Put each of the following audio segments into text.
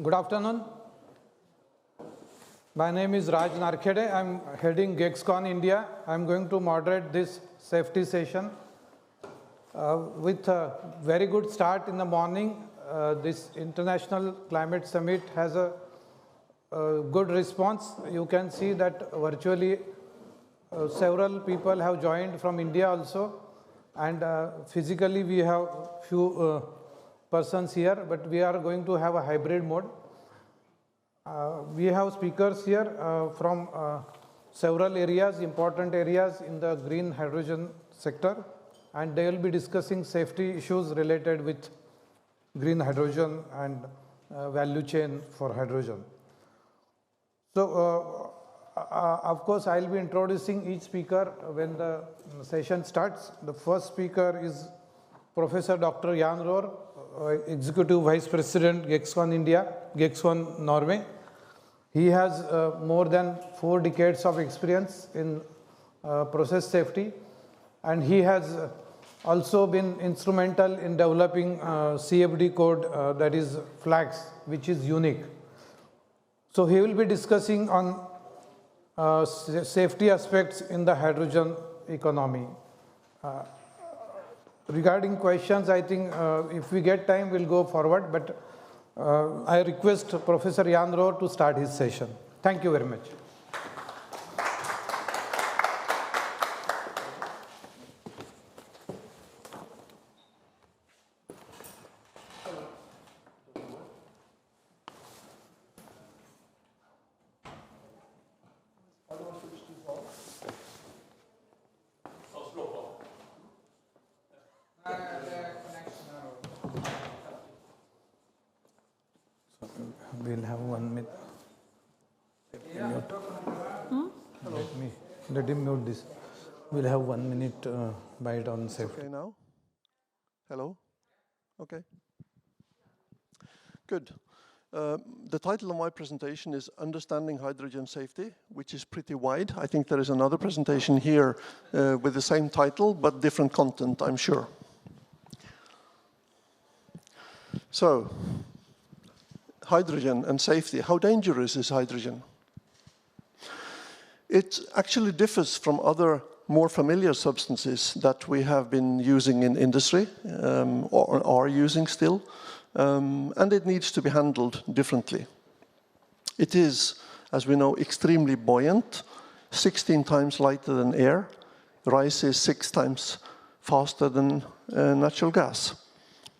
Good afternoon. My name is Raj Narkhede. I'm heading GEXCON India. I'm going to moderate this safety session. With a very good start in the morning, this International Climate Summit has a good response. You can see that virtually several people have joined from India also, and physically we have few persons here, but we are going to have a hybrid mode. We have speakers here from several areas, important areas in the green hydrogen sector, and they will be discussing safety issues related with green hydrogen and value chain for hydrogen. So, of course, I'll be introducing each speaker when the session starts. The first speaker is Professor Dr. Jan Roar, Executive Vice President, GEXCON India, GEXCON Norway. He has more than 4 decades of experience in process safety, and he has also been instrumental in developing CFD code that is FLAGS, which is unique. So he will be discussing on safety aspects in the hydrogen economy. Regarding questions, I think if we get time, we'll go forward, but I request Professor Jan Roar to start his session. Thank you very much. We'll have 1 minute. Let him mute this. We'll have 1 minute bite on safety. Okay now? Hello? Okay. Good. The title of my presentation is Understanding Hydrogen Safety, which is pretty wide. I think there is another presentation here with the same title, but different content, I'm sure. So, hydrogen and safety. How dangerous is hydrogen? It actually differs from other more familiar substances that we have been using in industry or are using still, and it needs to be handled differently. It is, as we know, extremely buoyant, 16 times lighter than air, rises 6 times faster than natural gas.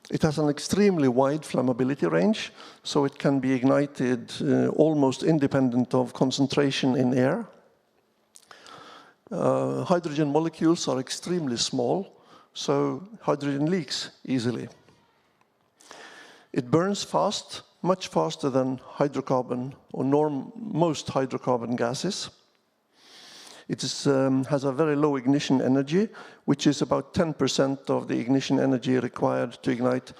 It has an extremely wide flammability range, so it can be ignited almost independent of concentration in air. Hydrogen molecules are extremely small, so hydrogen leaks easily. It burns fast, much faster than hydrocarbon or most hydrocarbon gases. It has a very low ignition energy, which is about 10% of the ignition energy required to ignite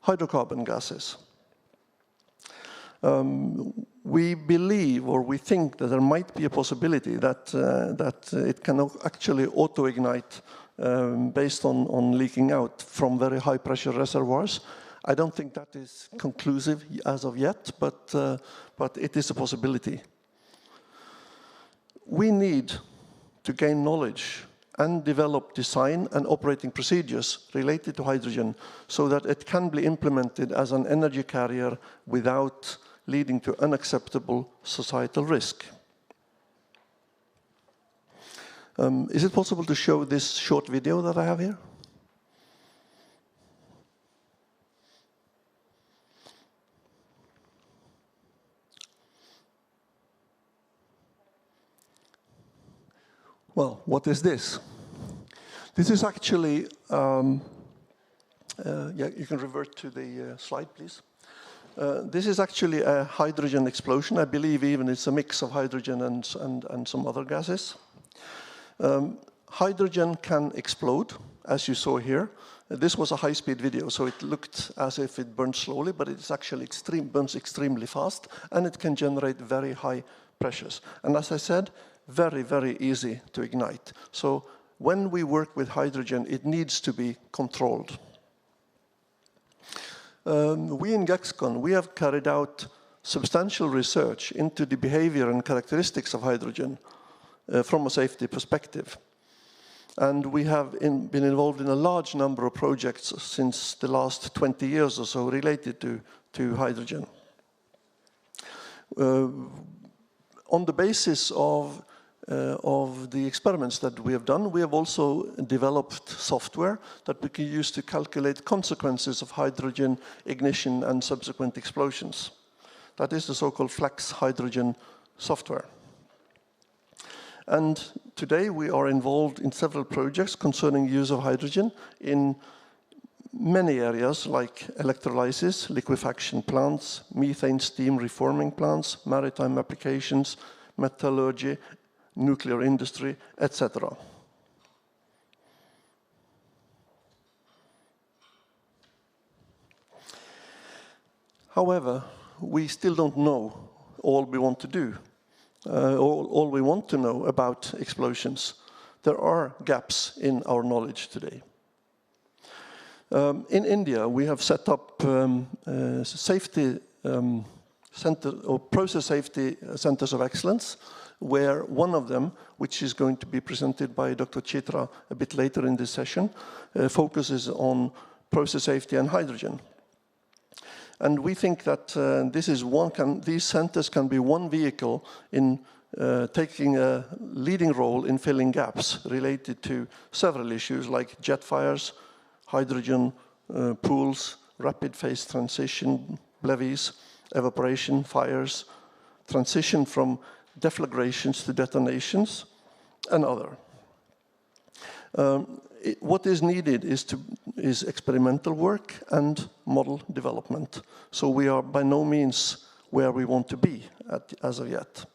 hydrocarbon gases. We believe, or we think, that there might be a possibility that it can actually auto-ignite based on leaking out from very high-pressure reservoirs. I don't think that is conclusive as of yet, but it is a possibility. We need to gain knowledge and develop design and operating procedures related to hydrogen so that it can be implemented as an energy carrier without leading to unacceptable societal risk. Is it possible to show this short video that I have here? Well, what is this? This is actually, yeah, you can revert to the slide, please. This is actually a hydrogen explosion. I believe even it's a mix of hydrogen and some other gases. Hydrogen can explode, as you saw here. This was a high-speed video, so it looked as if it burned slowly, but it's actually burns extremely fast, and it can generate very high pressures. And as I said, very, very easy to ignite. So when we work with hydrogen, it needs to be controlled. We in GEXCON, we have carried out substantial research into the behavior and characteristics of hydrogen from a safety perspective. And we have been involved in a large number of projects since the last 20 years or so related to hydrogen. On the basis of the experiments that we have done, we have also developed software that we can use to calculate consequences of hydrogen ignition and subsequent explosions. That is the so-called flex hydrogen software. And today we are involved in several projects concerning use of hydrogen in many areas like electrolysis, liquefaction plants, methane steam reforming plants, maritime applications, metallurgy, nuclear industry, etc. However, we still don't know all we want to do, all we want to know about explosions. There are gaps in our knowledge today. In India, we have set up safety center or process safety centers of excellence, where one of them, which is going to be presented by Dr. Chitra a bit later in this session, focuses on process safety and hydrogen. And we think that these centers can be one vehicle in taking a leading role in filling gaps related to several issues like jet fires, hydrogen pools, rapid phase transition, levees, evaporation, fires, transition from deflagrations to detonations, and other. What is needed is experimental work and model development. So we are by no means where we want to be as of yet.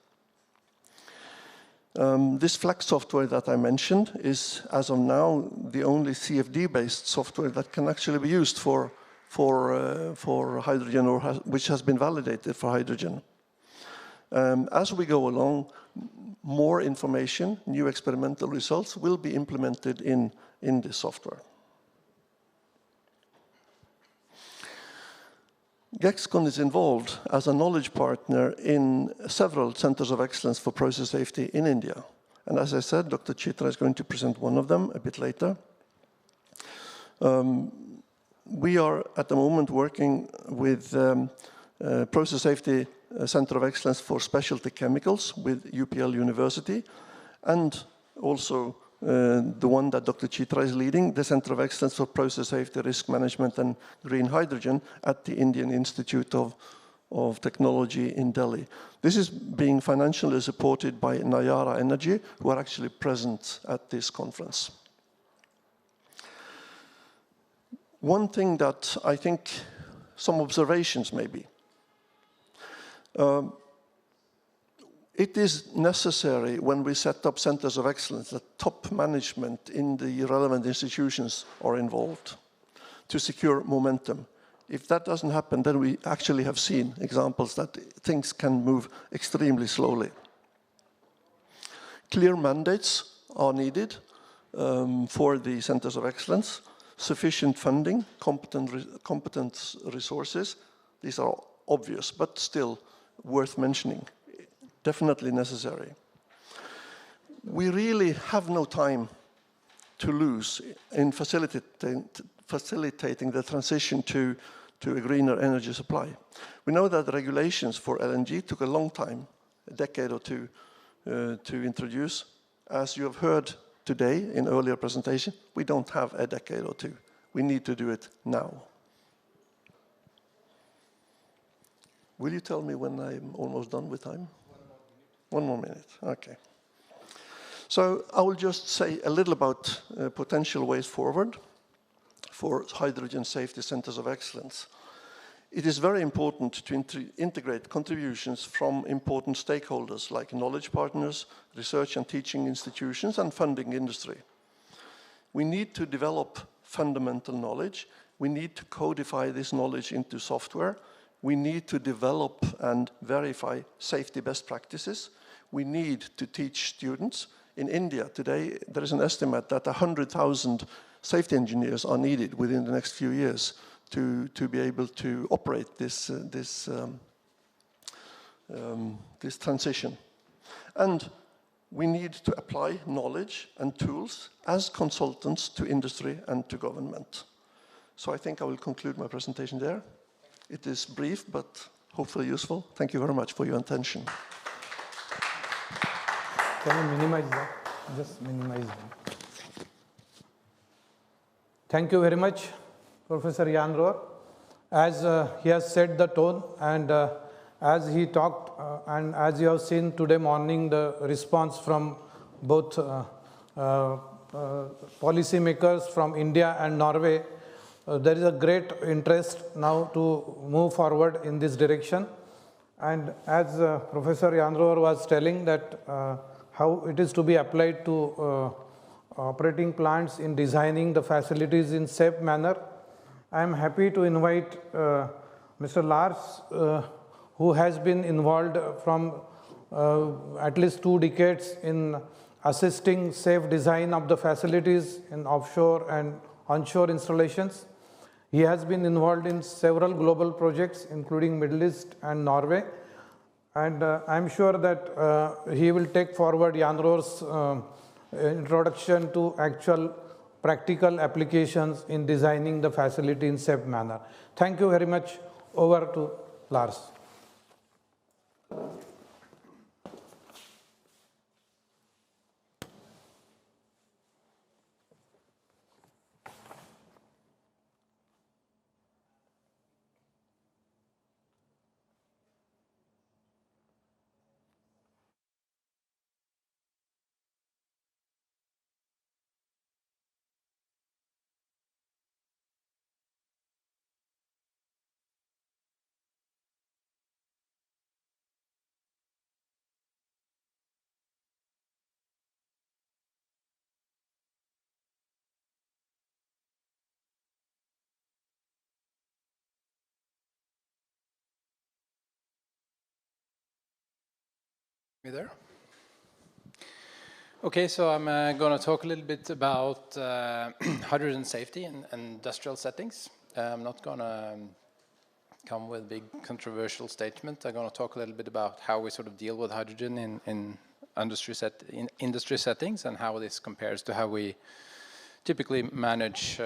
This Flex software that I mentioned is, as of now, the only CFD-based software that can actually be used for hydrogen, or which has been validated for hydrogen. As we go along, more information, new experimental results will be implemented in this software. GEXCON is involved as a knowledge partner in several centers of excellence for process safety in India. And as I said, Dr. Chitra is going to present one of them a bit later. We are at the moment working with Process Safety Center of Excellence for Specialty Chemicals with UPL University, and also the one that Dr. Chitra is leading, the Center of Excellence for Process Safety, Risk Management and Green Hydrogen at the Indian Institute of Technology in Delhi. This is being financially supported by Nayara Energy, who are actually present at this conference. One thing that I think, some observations maybe. It is necessary when we set up centers of excellence that top management in the relevant institutions are involved to secure momentum. If that doesn't happen, then we actually have seen examples that things can move extremely slowly. Clear mandates are needed for the centers of excellence, sufficient funding, competent resources. These are obvious, but still worth mentioning. Definitely necessary. We really have no time to lose in facilitating the transition to a greener energy supply. We know that the regulations for LNG took a long time, a decade or two, to introduce. As you have heard today in earlier presentation, we don't have a decade or two. We need to do it now. Will you tell me when I'm almost done with time? 1 more minute, okay. So I will just say a little about potential ways forward for hydrogen safety centers of excellence. It is very important to integrate contributions from important stakeholders like knowledge partners, research and teaching institutions, and funding industry. We need to develop fundamental knowledge. We need to codify this knowledge into software. We need to develop and verify safety best practices. We need to teach students. In India today, there is an estimate that 100,000 safety engineers are needed within the next few years to be able to operate this this transition. And we need to apply knowledge and tools as consultants to industry and to government. So I think I will conclude my presentation there. It is brief, but hopefully useful. Thank you very much for your attention. Can you minimize that? Just minimize that. Thank you very much, Professor Jan Rohr. As he has set the tone, and as he talked, and as you have seen today morning, the response from both policymakers from India and Norway, there is a great interest now to move forward in this direction. And as Professor Jan Rohr was telling that how it is to be applied to operating plants in designing the facilities in safe manner, I am happy to invite Mr. Lars, who has been involved from at least 2 decades in assisting safe design of the facilities in offshore and onshore installations. He has been involved in several global projects, including Middle East and Norway. And I'm sure that he will take forward Jan Rohr's introduction to actual practical applications in designing the facility in safe manner. Thank you very much. Over to Lars. Me there? Okay, so I'm going to talk a little bit about hydrogen safety in industrial settings. I'm not going to come with big controversial statements. I'm going to talk a little bit about how we sort of deal with hydrogen in industry settings and how this compares to how we typically manage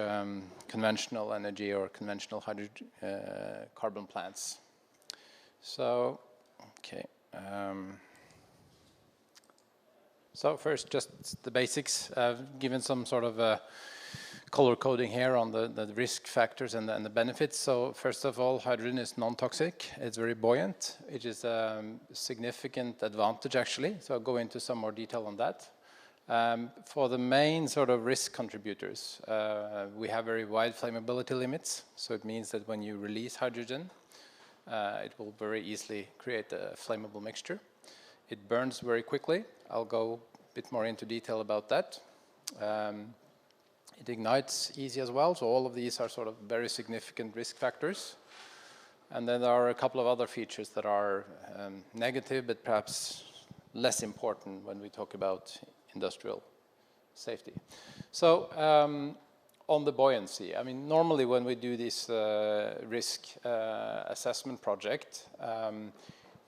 conventional energy or conventional carbon plants. So, okay. So first, just the basics. I've given some sort of color coding here on the risk factors and the benefits. So first of all, hydrogen is non-toxic. It's very buoyant. It is a significant advantage, actually. So I'll go into some more detail on that. For the main sort of risk contributors, we have very wide flammability limits. So it means that when you release hydrogen, it will very easily create a flammable mixture. It burns very quickly. I'll go a bit more into detail about that. It ignites easy as well. So all of these are sort of very significant risk factors. And then there are a couple of other features that are negative, but perhaps less important when we talk about industrial safety. So on the buoyancy, I mean, normally when we do this risk assessment project,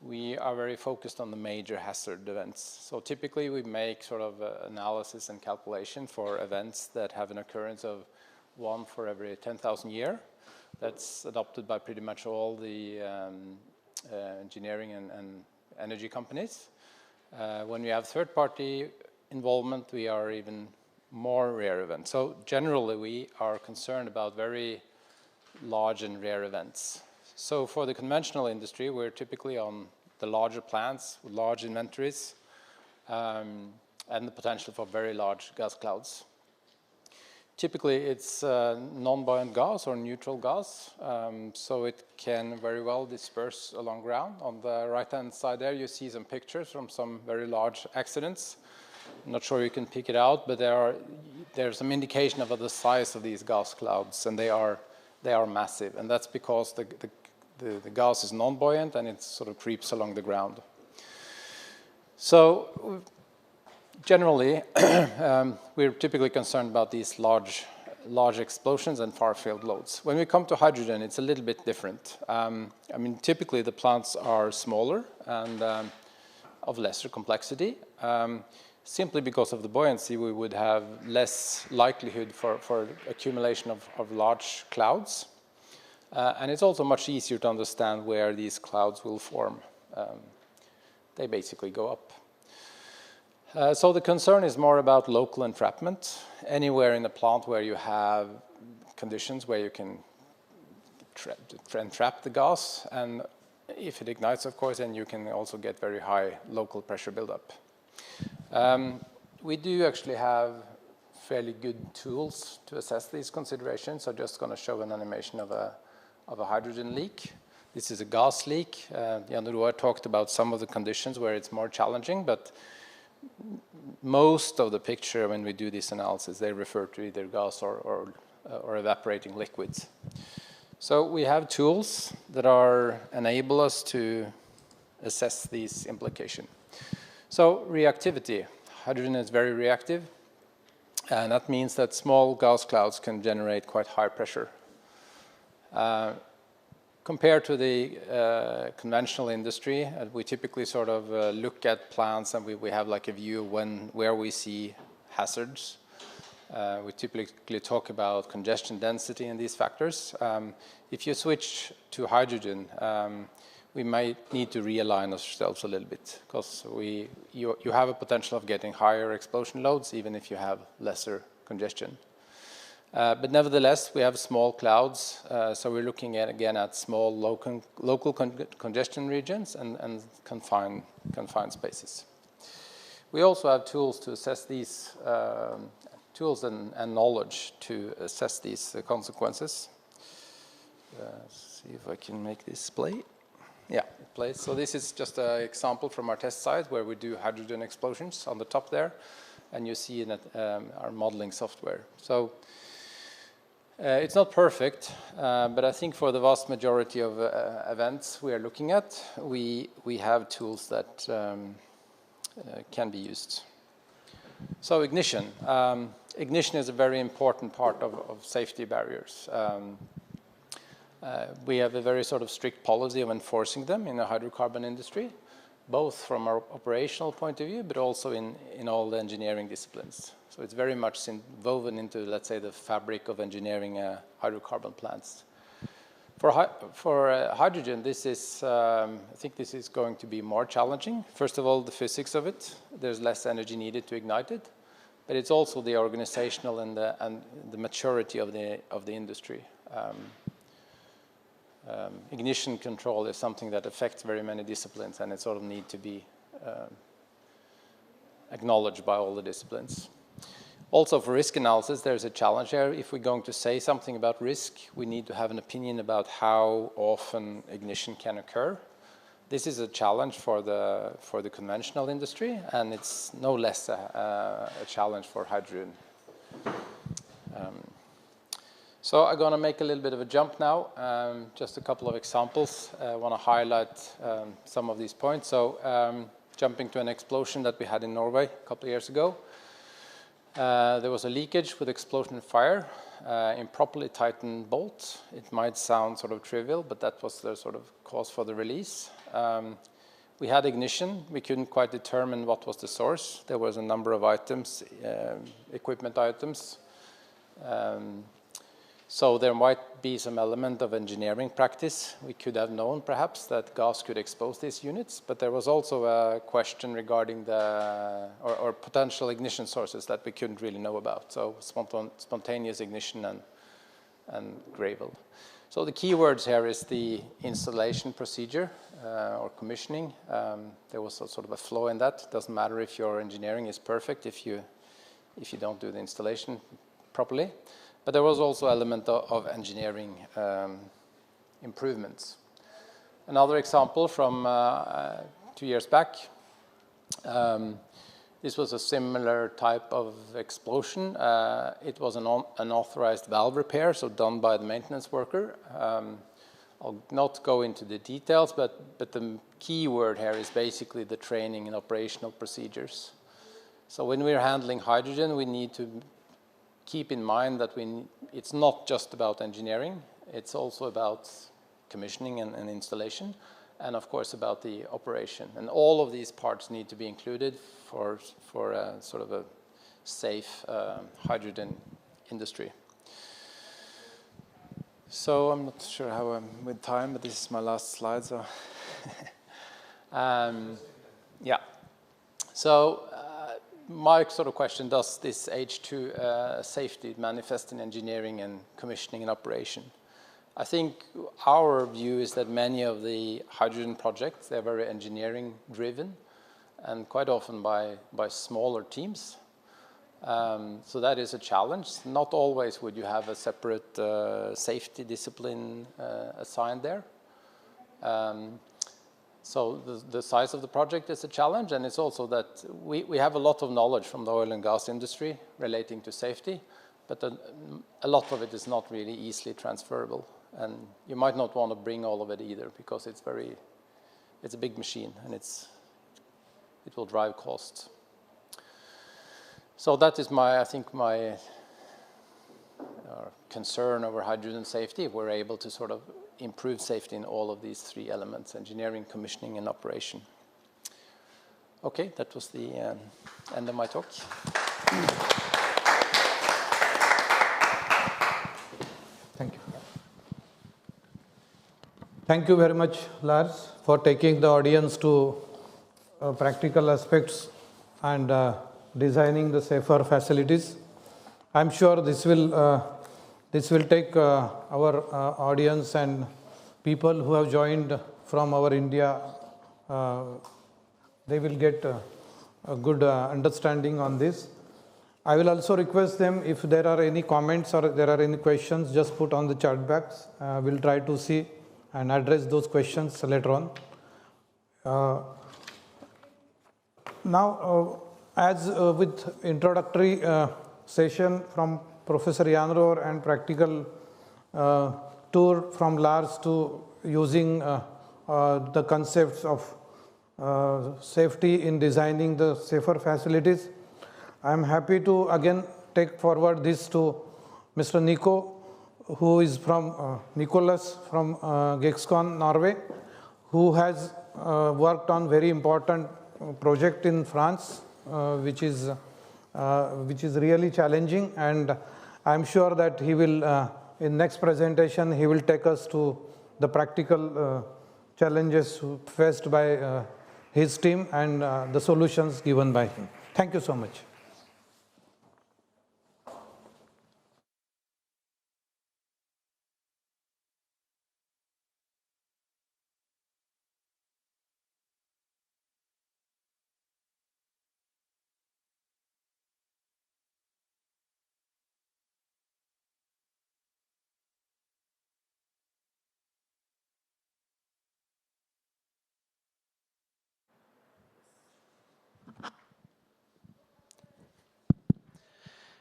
we are very focused on the major hazard events. So typically we make sort of analysis and calculation for events that have an occurrence of 1 for every 10,000 years. That's adopted by pretty much all the engineering and energy companies. When we have third-party involvement, we are even more rare events. So generally we are concerned about very large and rare events. So for the conventional industry, we're typically on the larger plants with large inventories and the potential for very large gas clouds. Typically, it's non-buoyant gas or neutral gas, so it can very well disperse along ground. On the right-hand side there, you see some pictures from some very large accidents. I'm not sure you can pick it out, but there's some indication of the size of these gas clouds, and they are massive, and that's because the gas is non-buoyant and it sort of creeps along the ground. So generally, we're typically concerned about these large large explosions and far-field loads. When we come to hydrogen, it's a little bit different. I mean, typically the plants are smaller and of lesser complexity. Simply because of the buoyancy, we would have less likelihood for accumulation of large clouds. And it's also much easier to understand where these clouds will form. They basically go up. So the concern is more about local entrapment. Anywhere in the plant where you have conditions where you can entrap the gas, and if it ignites, of course, then you can also get very high local pressure buildup. We do actually have fairly good tools to assess these considerations. I'm just going to show an animation of a hydrogen leak. This is a gas leak. Jan Roar talked about some of the conditions where it's more challenging, but most of the picture when we do this analysis, they refer to either gas or evaporating liquids. So we have tools that enable us to assess these implications. So reactivity. Hydrogen is very reactive, and that means that small gas clouds can generate quite high pressure. Compared to the conventional industry, we typically sort of look at plants and we have like a view where we see hazards. We typically talk about congestion density and these factors. If you switch to hydrogen, we might need to realign ourselves a little bit because you have a potential of getting higher explosion loads even if you have lesser congestion. But nevertheless, we have small clouds, so we're looking again at small local congestion regions and confined spaces. We also have tools to assess these tools and knowledge to assess these consequences. See if I can make this play. Yeah, it plays. So this is just an example from our test site where we do hydrogen explosions on the top there, and you see in our modeling software. So it's not perfect, but I think for the vast majority of events we are looking at, we have tools that can be used. So ignition. Ignition is a very important part of safety barriers. We have a very sort of strict policy of enforcing them in the hydrocarbon industry, both from our operational point of view, but also in all the engineering disciplines. So it's very much woven into, let's say, the fabric of engineering hydrocarbon plants. For hydrogen, this is, I think this is going to be more challenging. First of all, the physics of it. There's less energy needed to ignite it, but it's also the organizational and the maturity of the industry. Ignition control is something that affects very many disciplines, and it sort of need to be acknowledged by all the disciplines. Also, for risk analysis, there's a challenge here. If we're going to say something about risk, we need to have an opinion about how often ignition can occur. This is a challenge for the conventional industry, and it's no less a challenge for hydrogen. So I'm going to make a little bit of a jump now. Just a couple of examples. I want to highlight some of these points. So jumping to an explosion that we had in Norway a couple of years ago. There was a leakage with explosion and fire, improperly tightened bolt. It might sound sort of trivial, but that was the sort of cause for the release. We had ignition. We couldn't quite determine what was the source. There was a number of items, equipment items. So there might be some element of engineering practice. We could have known perhaps that gas could expose these units, but there was also a question regarding or potential ignition sources that we couldn't really know about. So spontaneous ignition and gravel. So the key words here is the installation procedure or commissioning. There was a sort of a flaw in that. It doesn't matter if your engineering is perfect if you don't do the installation properly. But there was also an element of engineering improvements. Another example from 2 years back. This was a similar type of explosion. It was an unauthorized valve repair, so done by the maintenance worker. I'll not go into the details, but the key word here is basically the training and operational procedures. So when we're handling hydrogen, we need to keep in mind that it's not just about engineering, it's also about commissioning and installation, and of course about the operation. And all of these parts need to be included for a sort of a safe hydrogen industry. So I'm not sure how I'm with time, but this is my last slide. So, yeah. So my sort of question: does this H2 safety manifest in engineering and commissioning and operation? I think our view is that many of the hydrogen projects, they're very engineering driven, and quite often by smaller teams. So that is a challenge. Not always would you have a separate safety discipline assigned there. So the size of the project is a challenge, and it's also that we have a lot of knowledge from the oil and gas industry relating to safety, but a lot of it is not really easily transferable. And you might not want to bring all of it either, because it's a big machine, and it will drive costs. So that is I think my concern over hydrogen safety. If we're able to sort of improve safety in all of these three elements: engineering, commissioning, and operation. Okay, that was the end of my talk. Thank you. Thank you very much, Lars, for taking the audience to practical aspects and designing the safer facilities. I'm sure this will take our audience and people who have joined from our India, they will get a good understanding on this. I will also request them, if there are any comments or there are any questions, just put on the chat box. We'll try to see and address those questions later on. Now, as with introductory session from Professor Janror and practical tour from Lars to using the concepts of safety in designing the safer facilities, I am happy to again take forward this to Mr. Nico, who is from Nicholas from GEXCON Norway, who has worked on very important project in France, which is really challenging, and I'm sure that he will, in next presentation, he will take us to the practical challenges faced by his team and the solutions given by him. Thank you so much.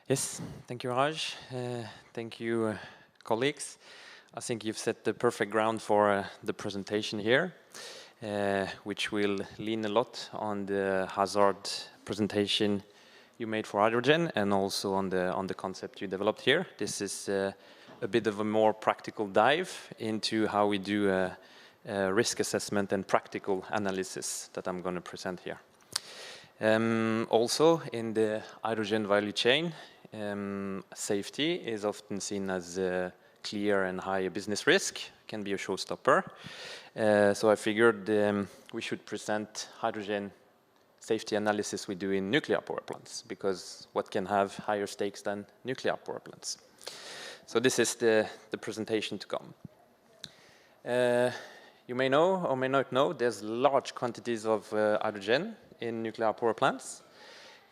Yes, thank you, Raj. Thank you, colleagues. I think you've set the perfect ground for the presentation here, which will lean a lot on the hazard presentation you made for hydrogen and also on the concept you developed here. This is a bit of a more practical dive into how we do a risk assessment and practical analysis that I'm going to present here. Also, in the hydrogen value chain, safety is often seen as a clear and high business risk, can be a showstopper. So I figured we should present hydrogen safety analysis we do in nuclear power plants, because what can have higher stakes than nuclear power plants? So this is the presentation to come. You may know or may not know, there's large quantities of hydrogen in nuclear power plants.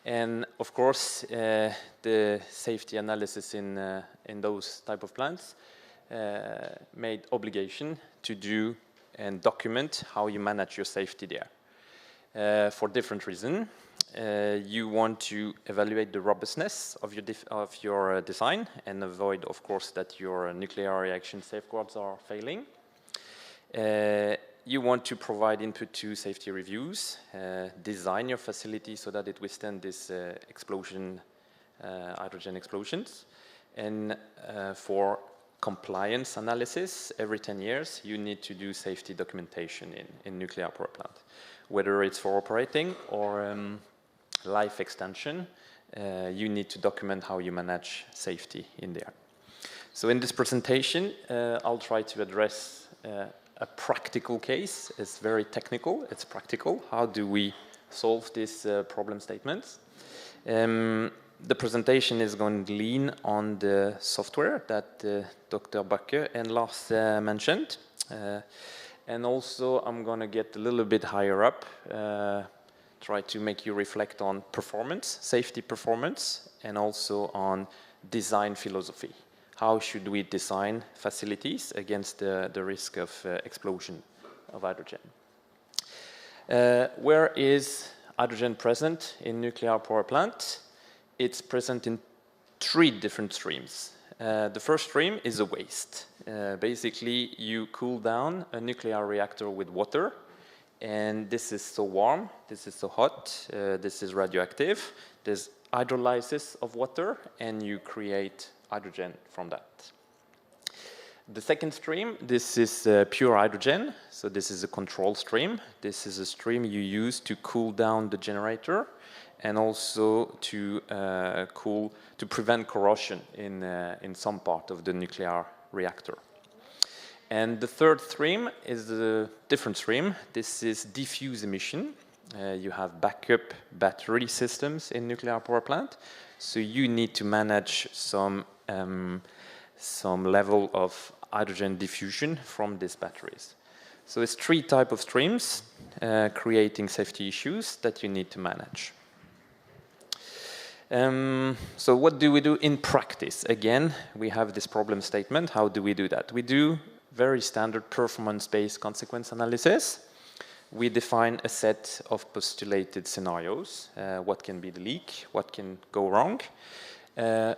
And of course, the safety analysis in those type of plants made obligation to do and document how you manage your safety there. For different reasons. You want to evaluate the robustness of your design and avoid, of course, that your nuclear reaction safeguards are failing. You want to provide input to safety reviews, design your facility so that it withstands this explosion hydrogen explosions. And for compliance analysis, every 10 years, you need to do safety documentation in nuclear power plant. Whether it's for operating or life extension, you need to document how you manage safety in there. So in this presentation, I'll try to address a practical case. It's very technical, it's practical. How do we solve these problem statements? The presentation is going to lean on the software that Dr. Bakke and Lars mentioned. And also I'm going to get a little bit higher up, try to make you reflect on performance, safety performance, and also on design philosophy. How should we design facilities against the risk of explosion of hydrogen? Where is hydrogen present in nuclear power plant? It's present in 3 different streams. The first stream is a waste. Basically, you cool down a nuclear reactor with water, and this is so warm, this is so hot, this is radioactive. There's hydrolysis of water, and you create hydrogen from that. The second stream, this is pure hydrogen, so this is a control stream. This is a stream you use to cool down the generator and also to prevent corrosion in some part of the nuclear reactor. And the third stream is a different stream. This is diffuse emission. You have backup battery systems in nuclear power plant, so you need to manage some level of hydrogen diffusion from these batteries. So it's 3 types of streams creating safety issues that you need to manage. So what do we do in practice? Again, we have this problem statement. How do we do that? We do very standard performance-based consequence analysis. We define a set of postulated scenarios. What can be the leak? What can go wrong?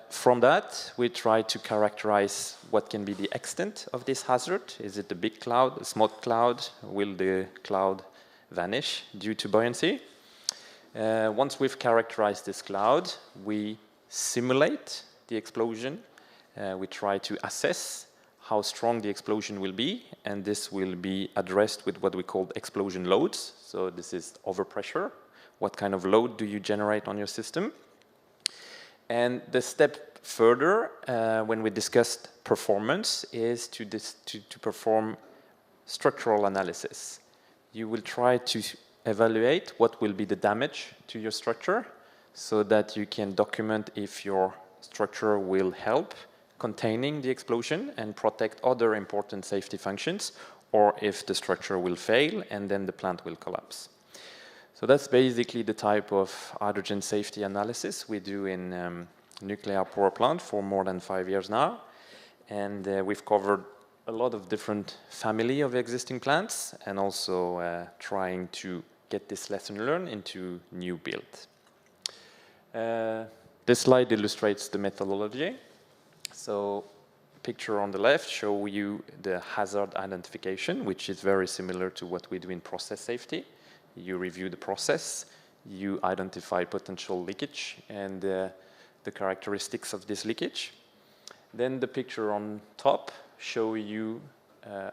From that, we try to characterize what can be the extent of this hazard. Is it a big cloud, a small cloud? Will the cloud vanish due to buoyancy? Once we've characterized this cloud, we simulate the explosion. We try to assess how strong the explosion will be, and this will be addressed with what we call explosion loads. So this is overpressure. What kind of load do you generate on your system? And the step further, when we discussed performance, is to perform structural analysis. You will try to evaluate what will be the damage to your structure so that you can document if your structure will help containing the explosion and protect other important safety functions, or if the structure will fail and then the plant will collapse. So that's basically the type of hydrogen safety analysis we do in nuclear power plant for more than 5 years now. And we've covered a lot of different family of existing plants and also trying to get this lesson learned into new build. This slide illustrates the methodology. So picture on the left show you the hazard identification, which is very similar to what we do in process safety. You review the process, you identify potential leakage and the characteristics of this leakage. Then the picture on top show you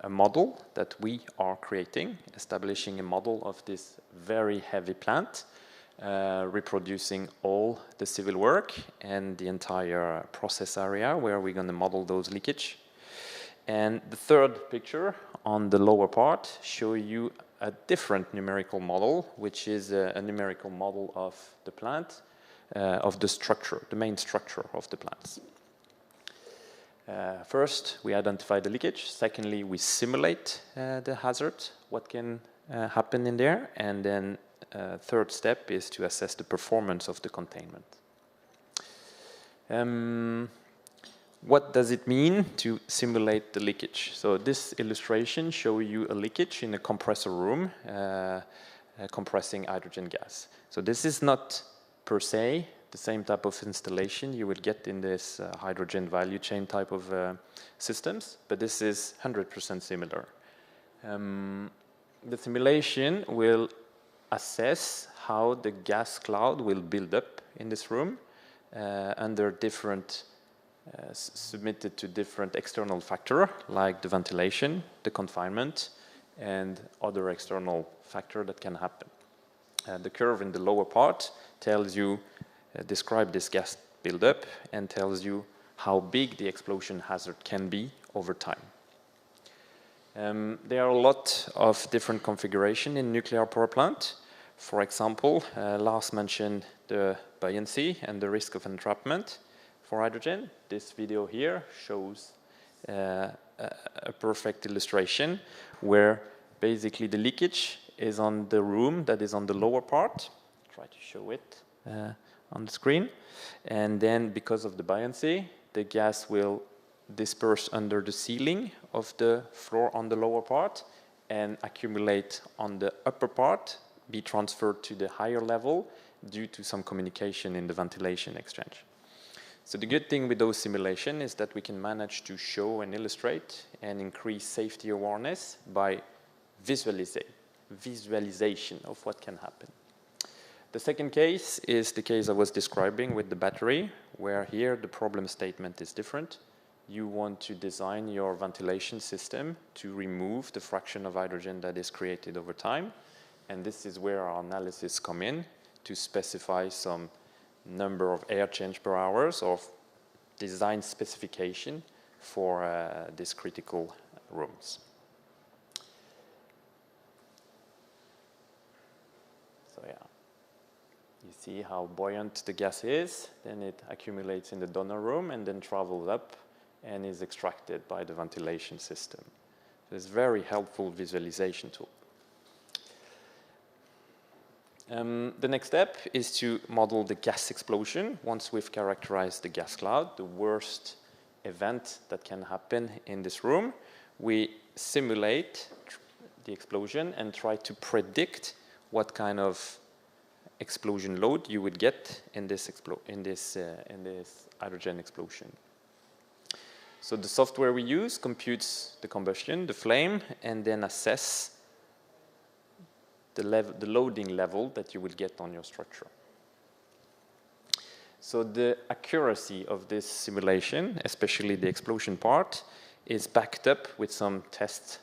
a model that we are creating, establishing a model of this very heavy plant, reproducing all the civil work and the entire process area where we're going to model those leakage. And the third picture on the lower part show you a different numerical model, which is a numerical model of the plant, of the structure, the main structure of the plants. First, we identify the leakage. Secondly, we simulate the hazard, what can happen in there. And then third step is to assess the performance of the containment. What does it mean to simulate the leakage? So this illustration shows you a leakage in a compressor room compressing hydrogen gas. So this is not per se the same type of installation you would get in this hydrogen value chain type of systems, but this is 100% similar. The simulation will assess how the gas cloud will build up in this room, under different, submitted to different external factors like the ventilation, the confinement, and other external factors that can happen. The curve in the lower part tells you, describe this gas buildup and tells you how big the explosion hazard can be over time. There are a lot of different configurations in nuclear power plant. For example, Lars mentioned the buoyancy and the risk of entrapment for hydrogen. This video here shows a perfect illustration where basically the leakage is on the room that is on the lower part. Try to show it on the screen. And then because of the buoyancy, the gas will disperse under the ceiling of the floor on the lower part and accumulate on the upper part, be transferred to the higher level due to some communication in the ventilation exchange. So the good thing with those simulations is that we can manage to show and illustrate and increase safety awareness by visualization of what can happen. The second case is the case I was describing with the battery, where here the problem statement is different. You want to design your ventilation system to remove the fraction of hydrogen that is created over time. And this is where our analysis come in to specify some number of air change per hours or design specification for these critical rooms. So yeah, you see how buoyant the gas is, then it accumulates in the donor room and then travels up and is extracted by the ventilation system. So it's a very helpful visualization tool. The next step is to model the gas explosion. Once we've characterized the gas cloud, the worst event that can happen in this room, we simulate the explosion and try to predict what kind of explosion load you would get in this hydrogen explosion. So the software we use computes the combustion, the flame, and then assess the loading level that you will get on your structure. So the accuracy of this simulation, especially the explosion part, is backed up with some tests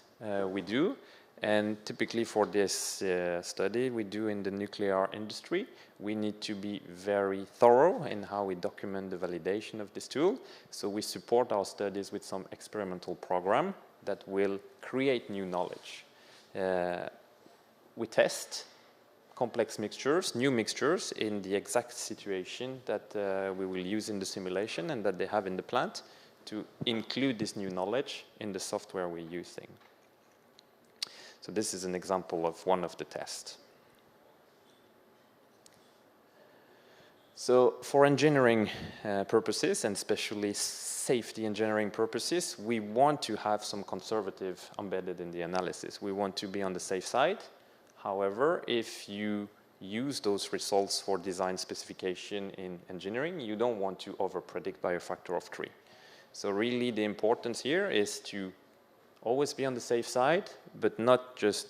we do. And typically for this study we do in the nuclear industry, we need to be very thorough in how we document the validation of this tool. So we support our studies with some experimental program that will create new knowledge. We test complex mixtures, new mixtures in the exact situation that we will use in the simulation and that they have in the plant to include this new knowledge in the software we're using. So this is an example of one of the tests. So for engineering purposes, and especially safety engineering purposes, we want to have some conservative embedded in the analysis. We want to be on the safe side. However, if you use those results for design specification in engineering, you don't want to over-predict by a factor of 3. So really the importance here is to always be on the safe side, but not just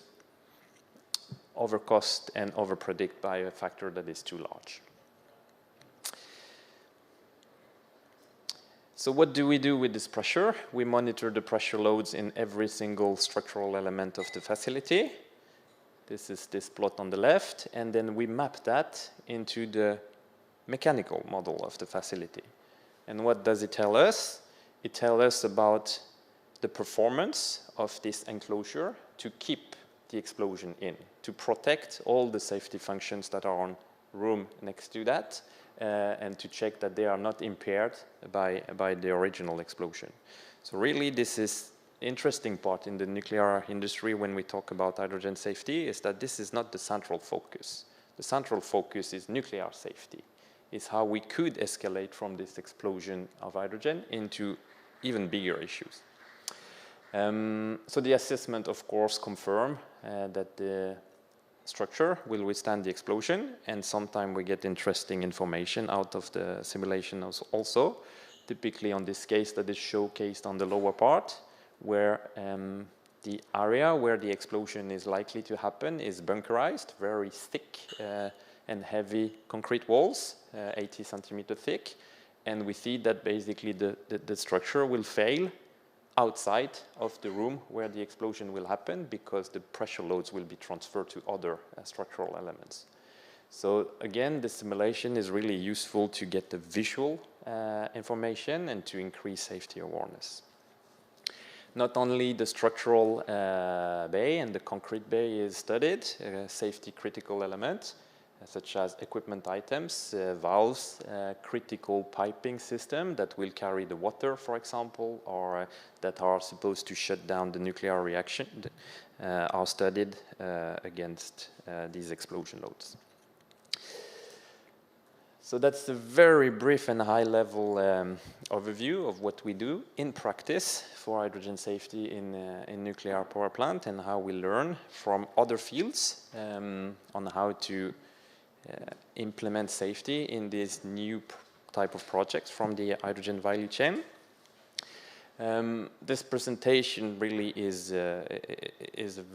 overcost and over-predict by a factor that is too large. So what do we do with this pressure? We monitor the pressure loads in every single structural element of the facility. This is this plot on the left, and then we map that into the mechanical model of the facility. And what does it tell us? It tells us about the performance of this enclosure to keep the explosion in, to protect all the safety functions that are on room next to that, and to check that they are not impaired by the original explosion. So really this is interesting part in the nuclear industry when we talk about hydrogen safety is that this is not the central focus. The central focus is nuclear safety. It's how we could escalate from this explosion of hydrogen into even bigger issues. So the assessment, of course, confirm that the structure will withstand the explosion, and sometimes we get interesting information out of the simulation also, typically on this case that is showcased on the lower part, where the area where the explosion is likely to happen is bunkerized, very thick and heavy concrete walls, 80 centimeter thick. And we see that basically the structure will fail outside of the room where the explosion will happen because the pressure loads will be transferred to other structural elements. So again, the simulation is really useful to get the visual information and to increase safety awareness. Not only the structural bay and the concrete bay is studied, safety critical elements such as equipment items, valves, critical piping system that will carry the water, for example, or that are supposed to shut down the nuclear reaction are studied against these explosion loads. So that's a very brief and high-level overview of what we do in practice for hydrogen safety in nuclear power plant and how we learn from other fields on how to implement safety in this new type of projects from the hydrogen value chain. This presentation really is a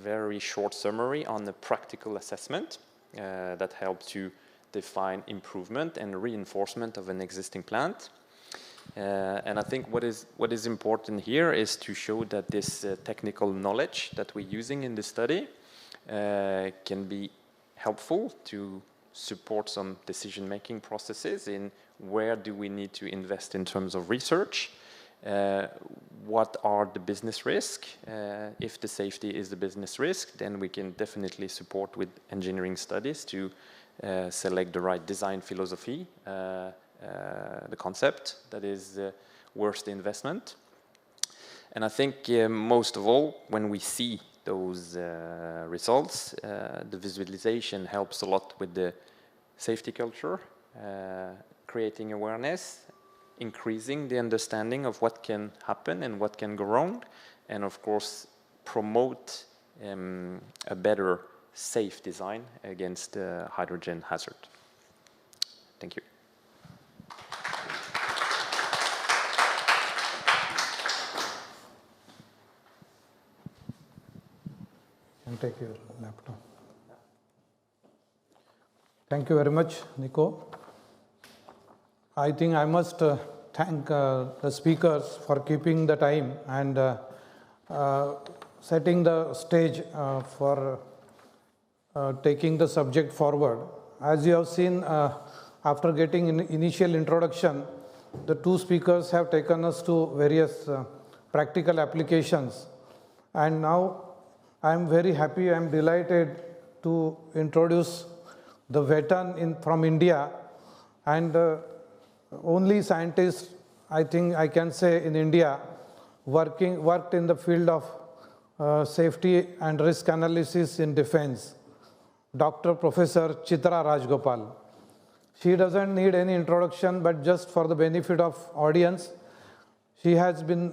very short summary on the practical assessment that helps to define improvement and reinforcement of an existing plant. And I think what is important here is to show that this technical knowledge that we're using in this study can be helpful to support some decision-making processes in where do we need to invest in terms of research, what are the business risks. If the safety is the business risk, then we can definitely support with engineering studies to select the right design philosophy, the concept that is worth the investment. And I think most of all, when we see those results, the visualization helps a lot with the safety culture, creating awareness, increasing the understanding of what can happen and what can go wrong, and of course promote a better safe design against hydrogen hazard. Thank you. And take your laptop. Thank you very much, Nico. I think I must thank the speakers for keeping the time and setting the stage for taking the subject forward. As you have seen, after getting initial introduction, the two speakers have taken us to various practical applications. And now I am very happy, I am delighted to introduce the veteran from India and only scientist, I think I can say, in India worked in the field of safety and risk analysis in defense, Dr. Professor Chitra Rajgopal. She doesn't need any introduction, but just for the benefit of audience, she has done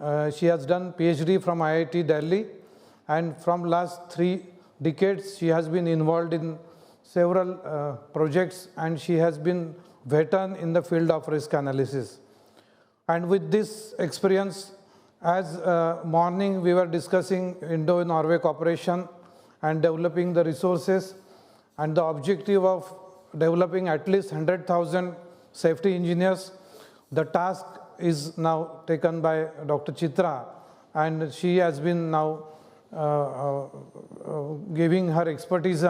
PhD from IIT Delhi, and from last 3 decades she has been involved in several projects, and she has been veteran in the field of risk analysis. And with this experience, as morning we were discussing Indo-Norway cooperation and developing the resources, and the objective of developing at least 100,000 safety engineers. The task is now taken by Dr. Chitra, and she has been now giving her expertise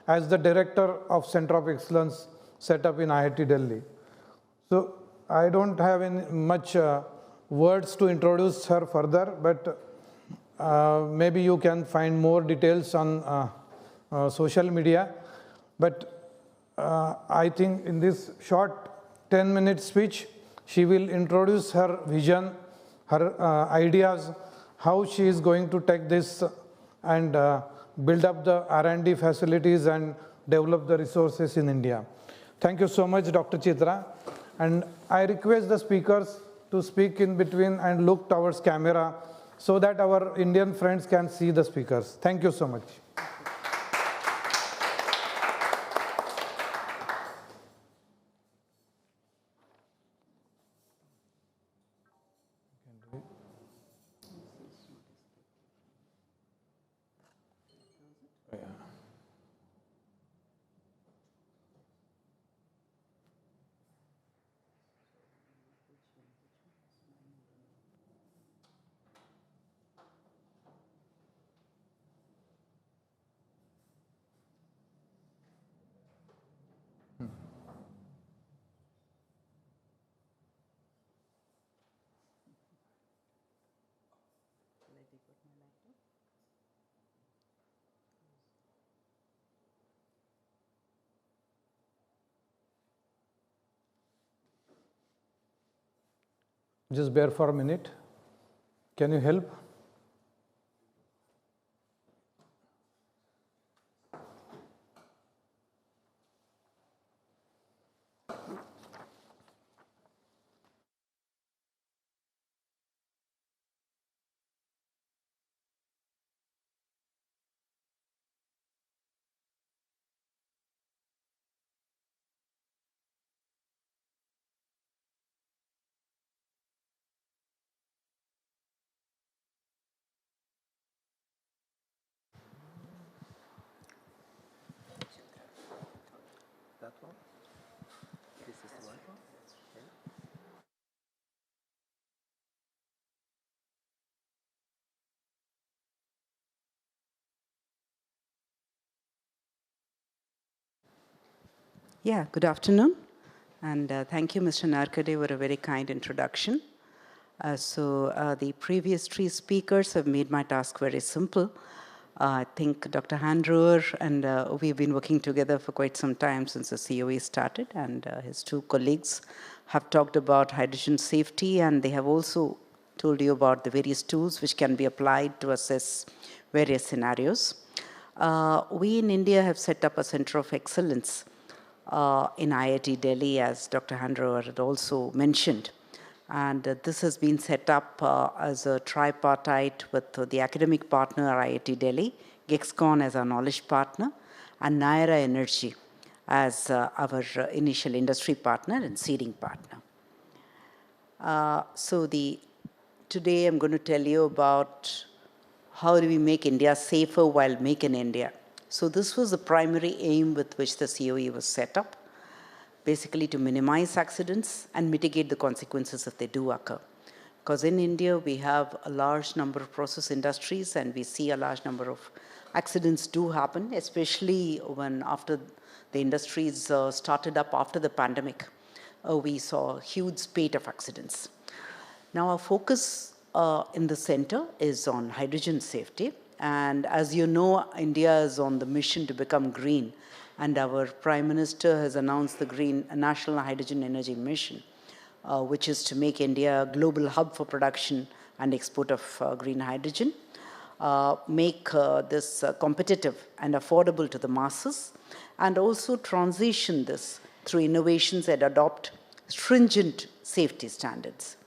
as the director of Center of Excellence set up in IIT Delhi. So I don't have any much words to introduce her further, but maybe you can find more details on social media. But I think in this short 10-minute speech, she will introduce her vision, her ideas, how she is going to take this and build up the R&D facilities and develop the resources in India. Thank you so much, Dr. Chitra. And I request the speakers to speak in between and look towards camera so that our Indian friends can see the speakers. Thank you so much. Just bear for a minute. Can you help? That one? This is the right one? Yeah, good afternoon. And thank you, Mr. Narkade, for a very kind introduction. The previous three speakers have made my task very simple. I think Dr. Handroer and we've been working together for quite some time since the COE started, and his two colleagues have talked about hydrogen safety, and they have also told you about the various tools which can be applied to assess various scenarios. We in India have set up a center of excellence in IIT Delhi, as Dr. Handroer had also mentioned. And this has been set up as a tripartite with the academic partner IIT Delhi, GEXCON as our knowledge partner, and Naira Energy as our initial industry partner and seeding partner. Today I'm going to tell you about how do we make India safer while Make in India. So this was the primary aim with which the COE was set up, basically to minimize accidents and mitigate the consequences if they do occur. Because in India, we have a large number of process industries, and we see a large number of accidents do happen, especially when after the industries started up after the pandemic, we saw a huge spate of accidents. Now our focus in the center is on hydrogen safety. And as you know, India is on the mission to become green. And our Prime Minister has announced the Green National Hydrogen Energy Mission, which is to make India a global hub for production and export of green hydrogen, make this competitive and affordable to the masses, and also transition this through innovations that adopt stringent safety standards.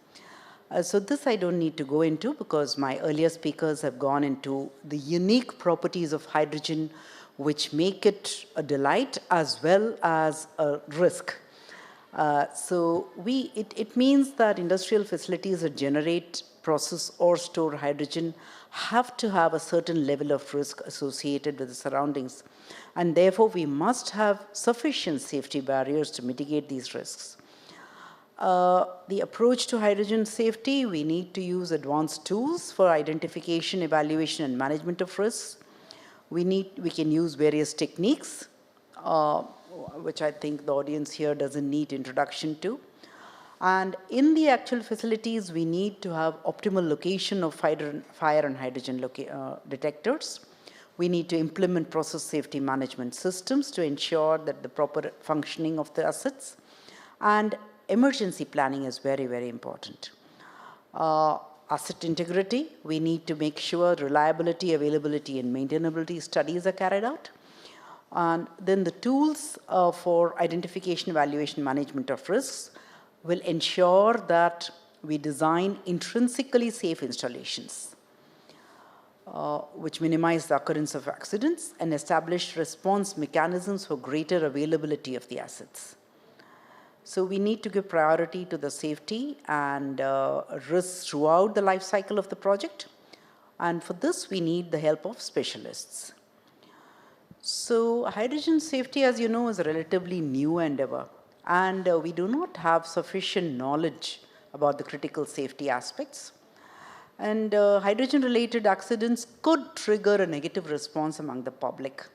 So this I don't need to go into because my earlier speakers have gone into the unique properties of hydrogen which make it a delight as well as a risk. It means that industrial facilities that generate, process, or store hydrogen have to have a certain level of risk associated with the surroundings. And therefore, we must have sufficient safety barriers to mitigate these risks. The approach to hydrogen safety, we need to use advanced tools for identification, evaluation, and management of risks. We can use various techniques, which I think the audience here doesn't need introduction to. And in the actual facilities, we need to have optimal location of fire and hydrogen detectors. We need to implement process safety management systems to ensure that the proper functioning of the assets. And emergency planning is very, very important. Asset integrity, we need to make sure reliability, availability, and maintainability studies are carried out. And then the tools for identification, evaluation, management of risks will ensure that we design intrinsically safe installations, which minimize the occurrence of accidents and establish response mechanisms for greater availability of the assets. So we need to give priority to the safety and risks throughout the life cycle of the project. And for this, we need the help of specialists. So hydrogen safety, as you know, is a relatively new endeavor. And we do not have sufficient knowledge about the critical safety aspects. And hydrogen-related accidents could trigger a negative response among the public.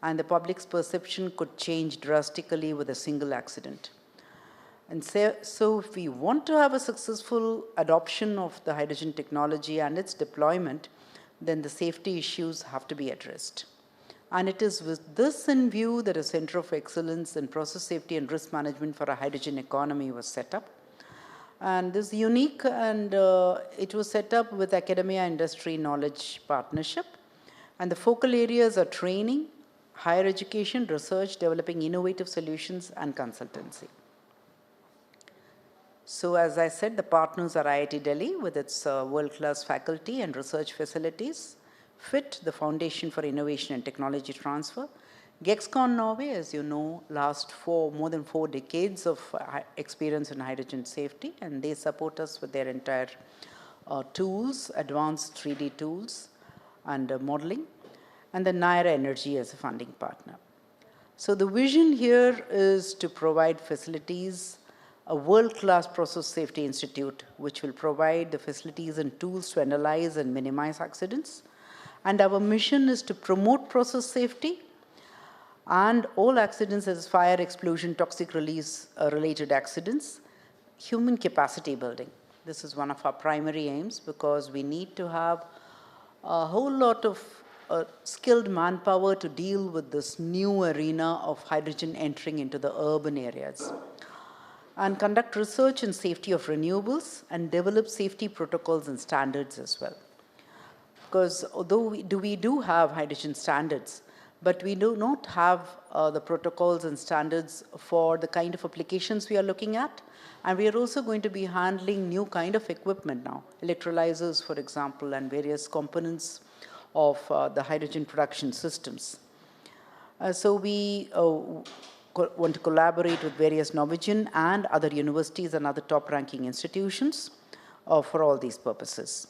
And the public's perception could change drastically with a single accident. And so if we want to have a successful adoption of the hydrogen technology and its deployment, then the safety issues have to be addressed. And it is with this in view that a Center of Excellence in Process Safety and Risk Management for a Hydrogen Economy was set up. And this is unique, and it was set up with academia industry knowledge partnership. And the focal areas are training, higher education, research, developing innovative solutions, and consultancy. So as I said, the partners are IIT Delhi with its world-class faculty and research facilities, FIT, the Foundation for Innovation and Technology Transfer, GEXCON Norway, as you know, more than 4 decades of experience in hydrogen safety, and they support us with their entire tools, advanced 3D tools and modeling, and the Naira Energy as a funding partner. So the vision here is to provide facilities, a world-class process safety institute, which will provide the facilities and tools to analyze and minimize accidents. And our mission is to promote process safety and all accidents as fire, explosion, toxic release related accidents, human capacity building. This is one of our primary aims because we need to have a whole lot of skilled manpower to deal with this new arena of hydrogen entering into the urban areas. And conduct research in safety of renewables and develop safety protocols and standards as well. Because although we do have hydrogen standards, but we do not have the protocols and standards for the kind of applications we are looking at. And we are also going to be handling new kind of equipment now, electrolyzers, for example, and various components of the hydrogen production systems. So we want to collaborate with various Norwegian and other universities and other top-ranking institutions for all these purposes.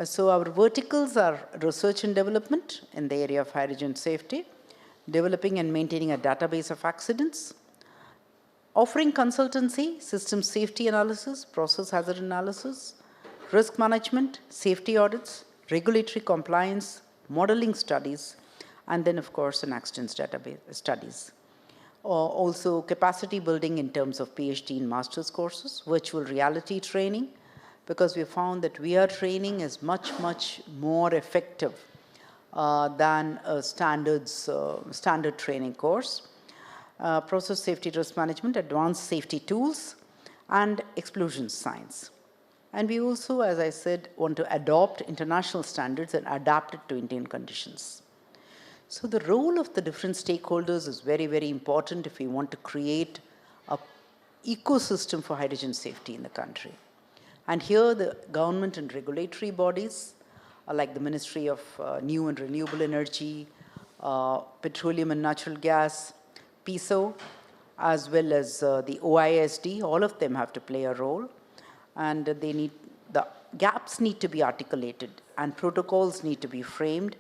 So our verticals are research and development in the area of hydrogen safety, developing and maintaining a database of accidents, offering consultancy, system safety analysis, process hazard analysis, risk management, safety audits, regulatory compliance, modeling studies, and then of course an accidents database studies. Also capacity building in terms of PhD and master's courses, virtual reality training, because we found that VR training is much, much more effective than a standard training course. Process safety risk management, advanced safety tools, and explosion science. And we also, as I said, want to adopt international standards and adapt it to Indian conditions. So the role of the different stakeholders is very, very important if we want to create an ecosystem for hydrogen safety in the country. And here the government and regulatory bodies, like the Ministry of New and Renewable Energy, Petroleum and Natural Gas, PISO, as well as the OISD, all of them have to play a role. And the gaps need to be articulated, and protocols need to be framed,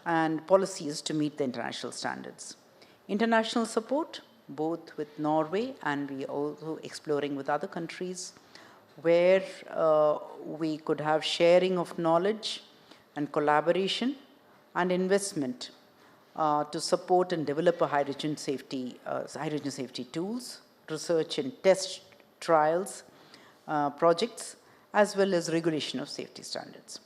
and policies to meet the international standards. International support, both with Norway and we also exploring with other countries where we could have sharing of knowledge and collaboration and investment to support and develop a hydrogen safety tools, research and test trials, projects, as well as regulation of safety standards.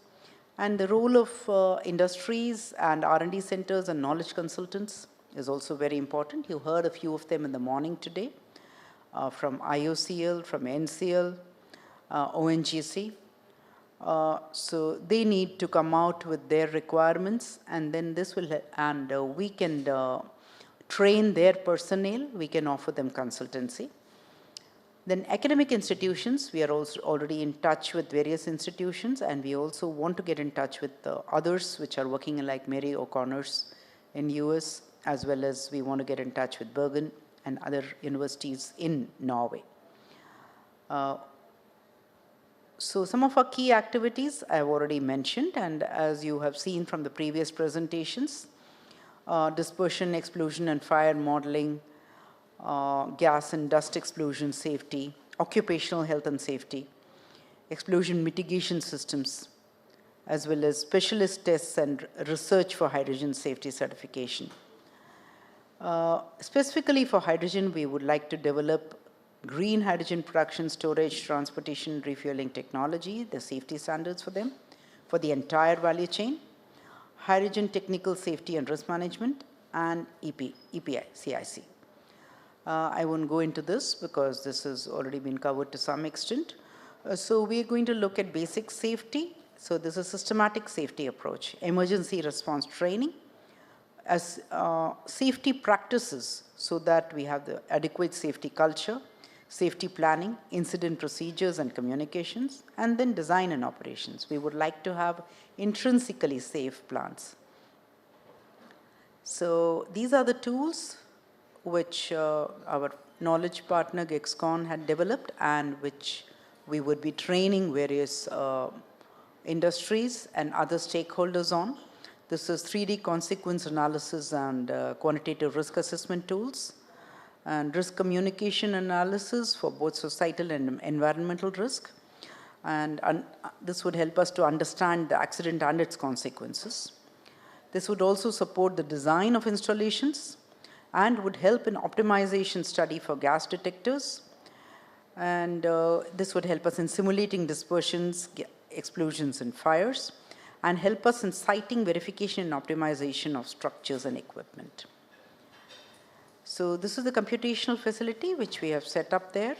And the role of industries and R&D centers and knowledge consultants is also very important. You heard a few of them in the morning today from IOCL, from NCL, ONGC. So they need to come out with their requirements, and then this will, and we can train their personnel, we can offer them consultancy. Then academic institutions, we are also already in touch with various institutions, and we also want to get in touch with others which are working like Mary O'Connor's in US, as well as we want to get in touch with Bergen and other universities in Norway. So some of our key activities I have already mentioned, and as you have seen from the previous presentations, dispersion, explosion and fire modeling, gas and dust explosion safety, occupational health and safety, explosion mitigation systems, as well as specialist tests and research for hydrogen safety certification. Specifically for hydrogen, we would like to develop green hydrogen production, storage, transportation, refueling technology, the safety standards for them, for the entire value chain, hydrogen technical safety and risk management, and EPI, CIC. I won't go into this because this has already been covered to some extent, So we're going to look at basic safety. So this is a systematic safety approach, emergency response training, as safety practices so that we have the adequate safety culture, safety planning, incident procedures and communications, and then design and operations. We would like to have intrinsically safe plants. So these are the tools which our knowledge partner GEXCON had developed and which we would be training various industries and other stakeholders on. This is 3D consequence analysis and quantitative risk assessment tools, and risk communication analysis for both societal and environmental risk. And this would help us to understand the accident and its consequences. This would also support the design of installations and would help in optimization study for gas detectors. And this would help us in simulating dispersions, explosions and fires, and help us in siting verification and optimization of structures and equipment. So this is the computational facility which we have set up there.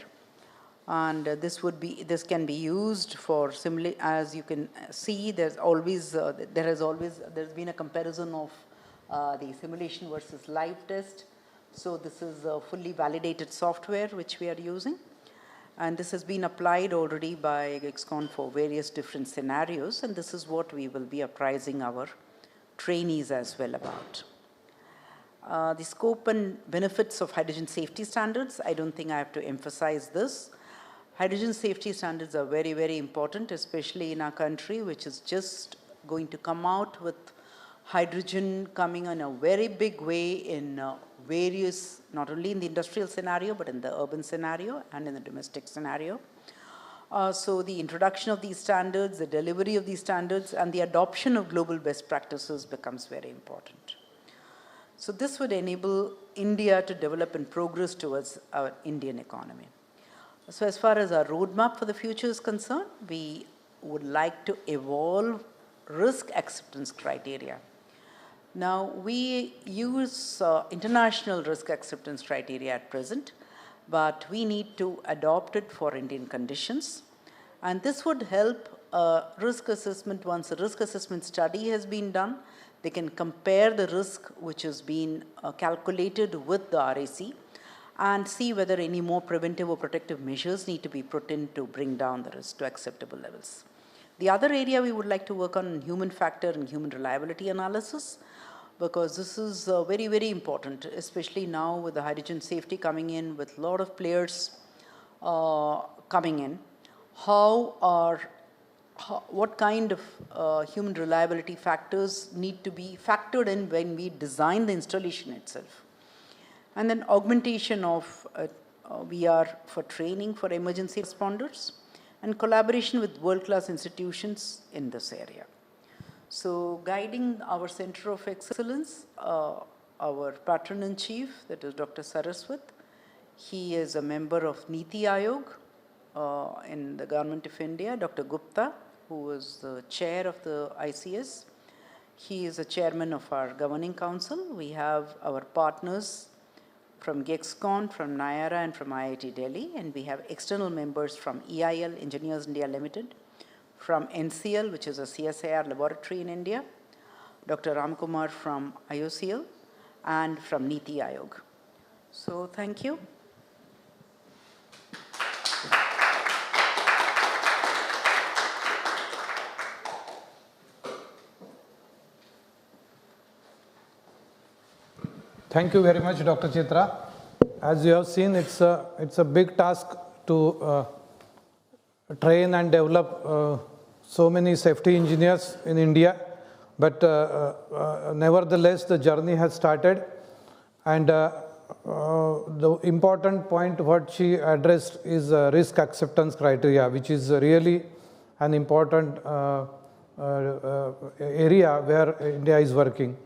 And this can be used for as you can see, there's been a comparison of the simulation versus live test. So this is a fully validated software which we are using. And this has been applied already by GEXCON for various different scenarios. And this is what we will be apprising our trainees as well about. The scope and benefits of hydrogen safety standards, I don't think I have to emphasize this. Hydrogen safety standards are very, very important, especially in our country, which is just going to come out with hydrogen coming in a very big way in various, not only in the industrial scenario, but in the urban scenario and in the domestic scenario. So the introduction of these standards, the delivery of these standards, and the adoption of global best practices becomes very important. So this would enable India to develop and progress towards our Indian economy. So as far as our roadmap for the future is concerned, we would like to evolve risk acceptance criteria. Now, we use international risk acceptance criteria at present, but we need to adopt it for Indian conditions. And this would help risk assessment. Once a risk assessment study has been done, they can compare the risk which has been calculated with the RAC and see whether any more preventive or protective measures need to be put in to bring down the risk to acceptable levels. The other area we would like to work on human factor and human reliability analysis, because this is very, very important, especially now with the hydrogen safety coming in, with a lot of players coming in. What kind of human reliability factors need to be factored in when we design the installation itself? And then augmentation of VR for training for emergency responders, and collaboration with world-class institutions in this area. So guiding our Center of Excellence, our patron-in-chief, that is Dr. Saraswat, he is a member of Niti Aayog in the Government of India. Dr. Gupta, who is the chair of the ICS, he is a chairman of our governing council. We have our partners from GEXCON, from NIARA, and from IIT Delhi, and we have external members from EIL, Engineers India Limited, from NCL, which is a CSIR laboratory in India, Dr. Ramkumar from IOCL, and from Niti Aayog. So thank you. Thank you very much, Dr. Chitra. As you have seen, it's a big task to train and develop so many safety engineers in India, but nevertheless, the journey has started. And the important point what she addressed is risk acceptance criteria, which is really an important area where India is working.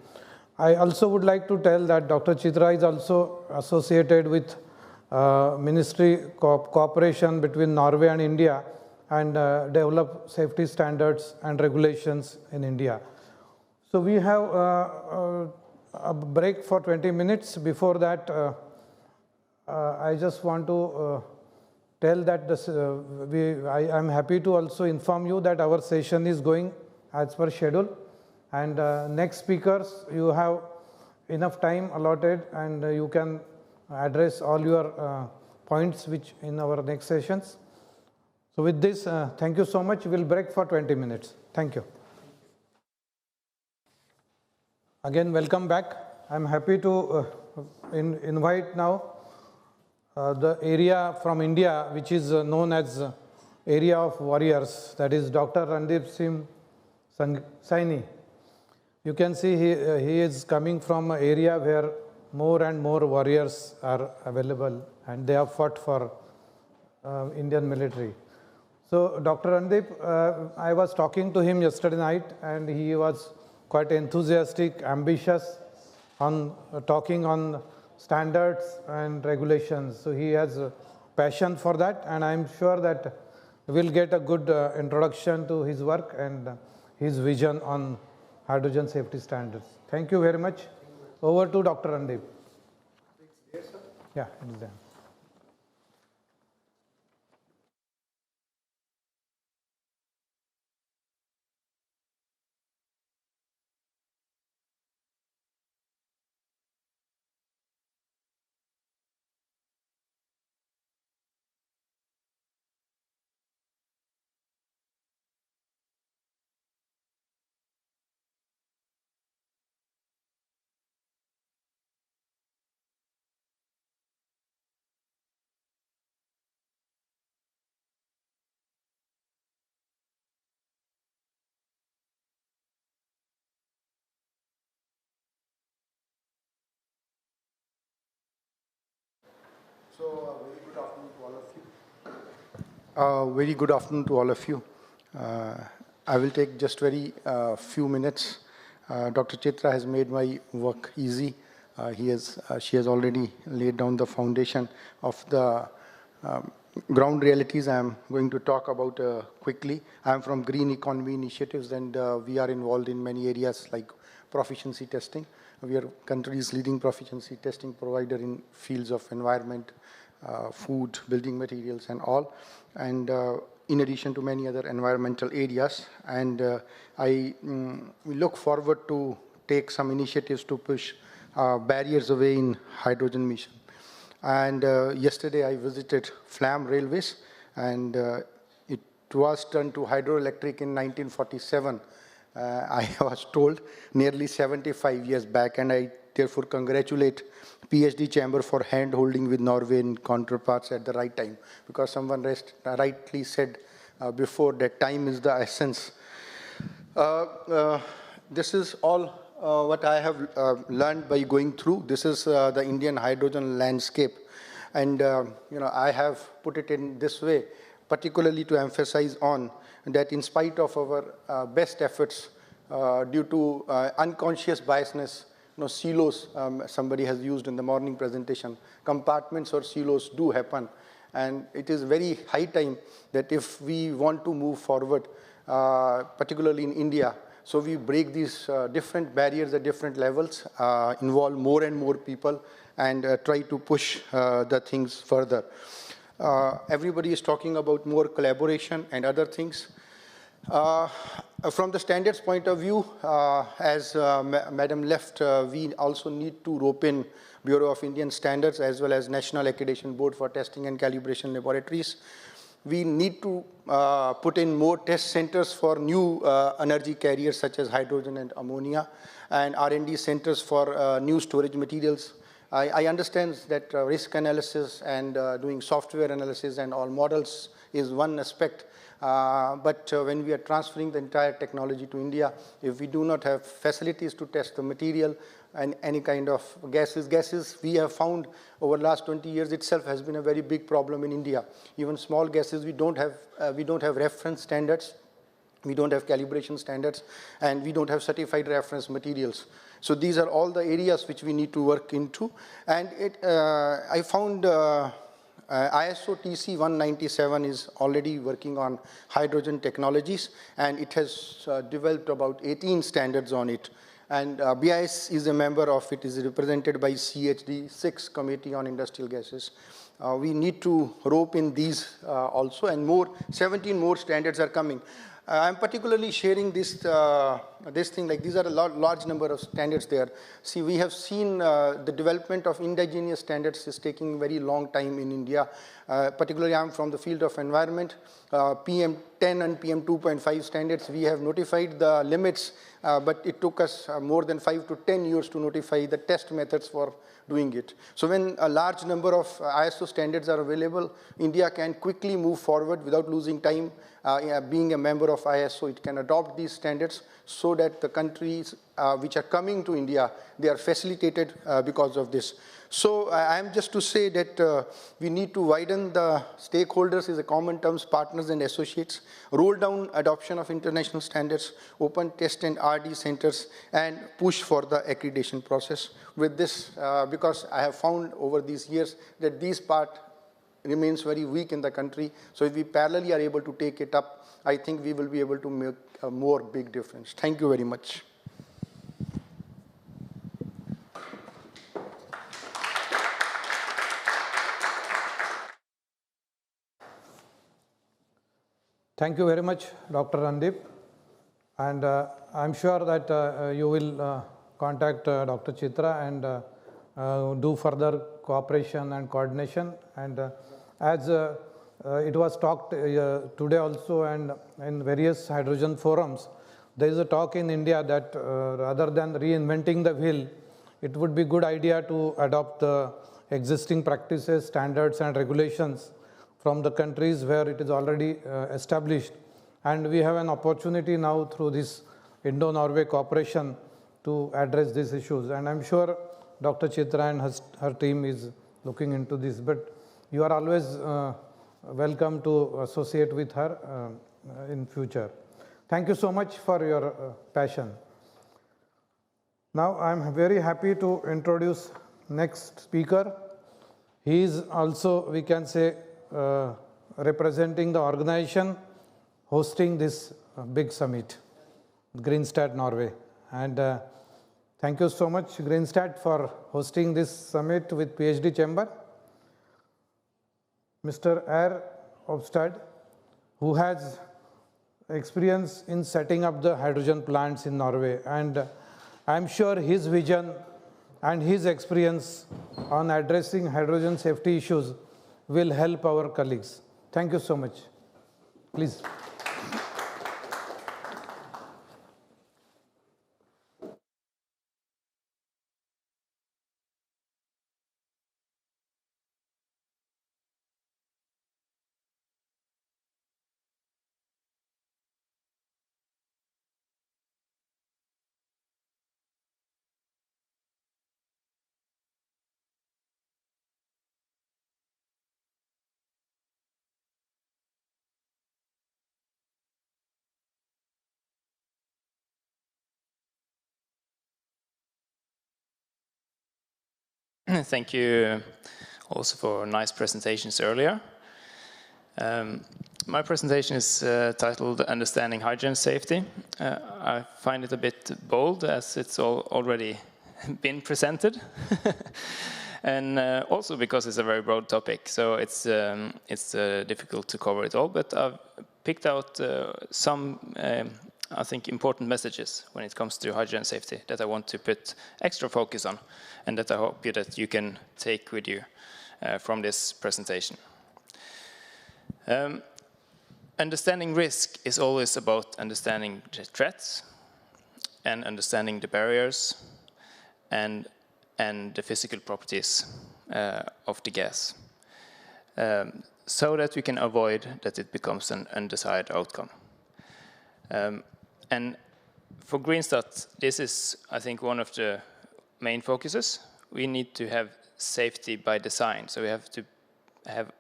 I also would like to tell that Dr. Chitra is also associated with ministry cooperation between Norway and India, and develop safety standards and regulations in India. So we have a break for 20 minutes. Before that, I just want to tell that I am happy to also inform you that our session is going as per schedule. And next speakers, you have enough time allotted and you can address all your points which in our next sessions. So with this, thank you so much. We'll break for 20 minutes. Thank you. Again, welcome back. I'm happy to invite now the area from India, which is known as area of warriors, that is Dr. Randeep Singh Saini. You can see he is coming from an area where more and more warriors are available and they have fought for Indian military. So Dr. Randeep, I was talking to him yesterday night and he was quite enthusiastic, ambitious on talking on standards and regulations. So he has a passion for that and I'm sure that we'll get a good introduction to his work and his vision on hydrogen safety standards. Thank you very much. Over to Dr. Randeep. Yeah, it is there. So, very good afternoon to all of you. Very good afternoon to all of you. I will take just very few minutes. Dr. Chitra has made my work easy. She has already laid down the foundation of the ground realities I am going to talk about quickly. I am from Green Economy Initiatives and we are involved in many areas like proficiency testing. We are country's leading proficiency testing provider in fields of environment, food, building materials and all. And in addition to many other environmental areas. And we look forward to take some initiatives to push barriers away in hydrogen mission. And yesterday I visited Flam Railways and it was turned to hydroelectric in 1947. I was told nearly 75 years back, and I therefore congratulate PhD Chamber for hand-holding with Norwegian counterparts at the right time, because someone rightly said before that time is the essence. This is all what I have learned by going through. This is the Indian hydrogen landscape, and I have put it in this way, particularly to emphasize on that in spite of our best efforts, due to unconscious biasness, silos, somebody has used in the morning presentation, compartments or silos do happen. And it is very high time that if we want to move forward, particularly in India, so we break these different barriers at different levels, involve more and more people, and try to push the things further. Everybody is talking about more collaboration and other things. From the standards point of view, as Madam left, we also need to rope in Bureau of Indian Standards as well as National Accreditation Board for Testing and Calibration Laboratories. We need to put in more test centers for new energy carriers such as hydrogen and ammonia, and R&D centers for new storage materials. I understand that risk analysis and doing software analysis and all models is one aspect. But when we are transferring the entire technology to India, if we do not have facilities to test the material and any kind of gases we have found over the last 20 years itself has been a very big problem in India. Even small gases, we don't have reference standards, we don't have calibration standards, and we don't have certified reference materials. So these are all the areas which we need to work into. And I found ISO TC 197 is already working on hydrogen technologies, and it has developed about 18 standards on it. And BIS is a member of it, is represented by CHD 6 Committee on Industrial Gases. we need to rope in these also, and 17 more standards are coming. I'm particularly sharing this thing, like these are a large number of standards there. See, we have seen the development of indigenous standards is taking very long time in India. Particularly, I'm from the field of environment. PM10 and PM2.5 standards, we have notified the limits, but it took us more than 5 to 10 years to notify the test methods for doing it. So when a large number of ISO standards are available, India can quickly move forward without losing time. Being a member of ISO, it can adopt these standards so that the countries which are coming to India, they are facilitated because of this. So I'm just to say that we need to widen the stakeholders is a common terms, partners and associates, roll down adoption of international standards, open test and RD centers, and push for the accreditation process. With this, because I have found over these years that this part remains very weak in the country. So if we parallelly are able to take it up, I think we will be able to make a more big difference. Thank you very much. Thank you very much, Dr. Randeep. And I'm sure that you will contact Dr. Chitra and do further cooperation and coordination. And as it was talked today also and in various hydrogen forums, there is a talk in India that rather than reinventing the wheel, it would be a good idea to adopt the existing practices, standards and regulations from the countries where it is already established. And we have an opportunity now through this Indo-Norway cooperation to address these issues. And I'm sure Dr. Chitra and her team is looking into this. But you are always welcome to associate with her in future. Thank you so much for your passion. Now I'm very happy to introduce next speaker. He is also, we can say, representing the organization hosting this big summit, Greenstat Norway. And thank you so much, Greenstat, for hosting this summit with PhD chamber. Mr. Air Obstad, who has experience in setting up the hydrogen plants in Norway. And I'm sure his vision and his experience on addressing hydrogen safety issues will help our colleagues. Thank you so much. Please. Thank you also for nice presentations earlier. My presentation is titled Understanding Hydrogen Safety. I find it a bit bold as it's already been presented. And also because it's a very broad topic, so it's difficult to cover it all, but I've picked out some I think important messages when it comes to hydrogen safety that I want to put extra focus on and that I hope that you can take with you from this presentation. Understanding risk is always about understanding the threats and understanding the barriers and the physical properties of the gas so that we can avoid that it becomes an undesired outcome. And for Greenstat, this is, I think, one of the main focuses. We need to have safety by design, so we have to have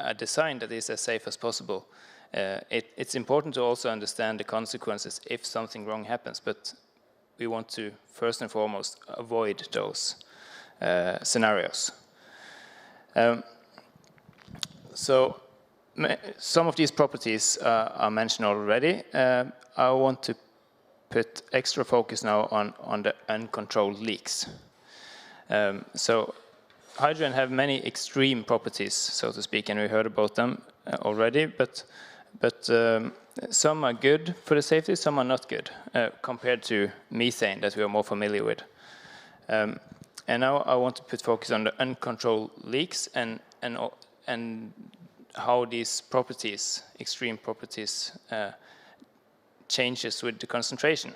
a design that is as safe as possible. It's important to also understand the consequences if something wrong happens, but we want to, first and foremost, avoid those scenarios. So some of these properties are mentioned already. I want to put extra focus now on the uncontrolled leaks. So hydrogen have many extreme properties, so to speak, and we heard about them already, but some are good for the safety, some are not good, compared to methane that we are more familiar with. And now I want to put focus on the uncontrolled leaks and how these properties, extreme properties, changes with the concentration,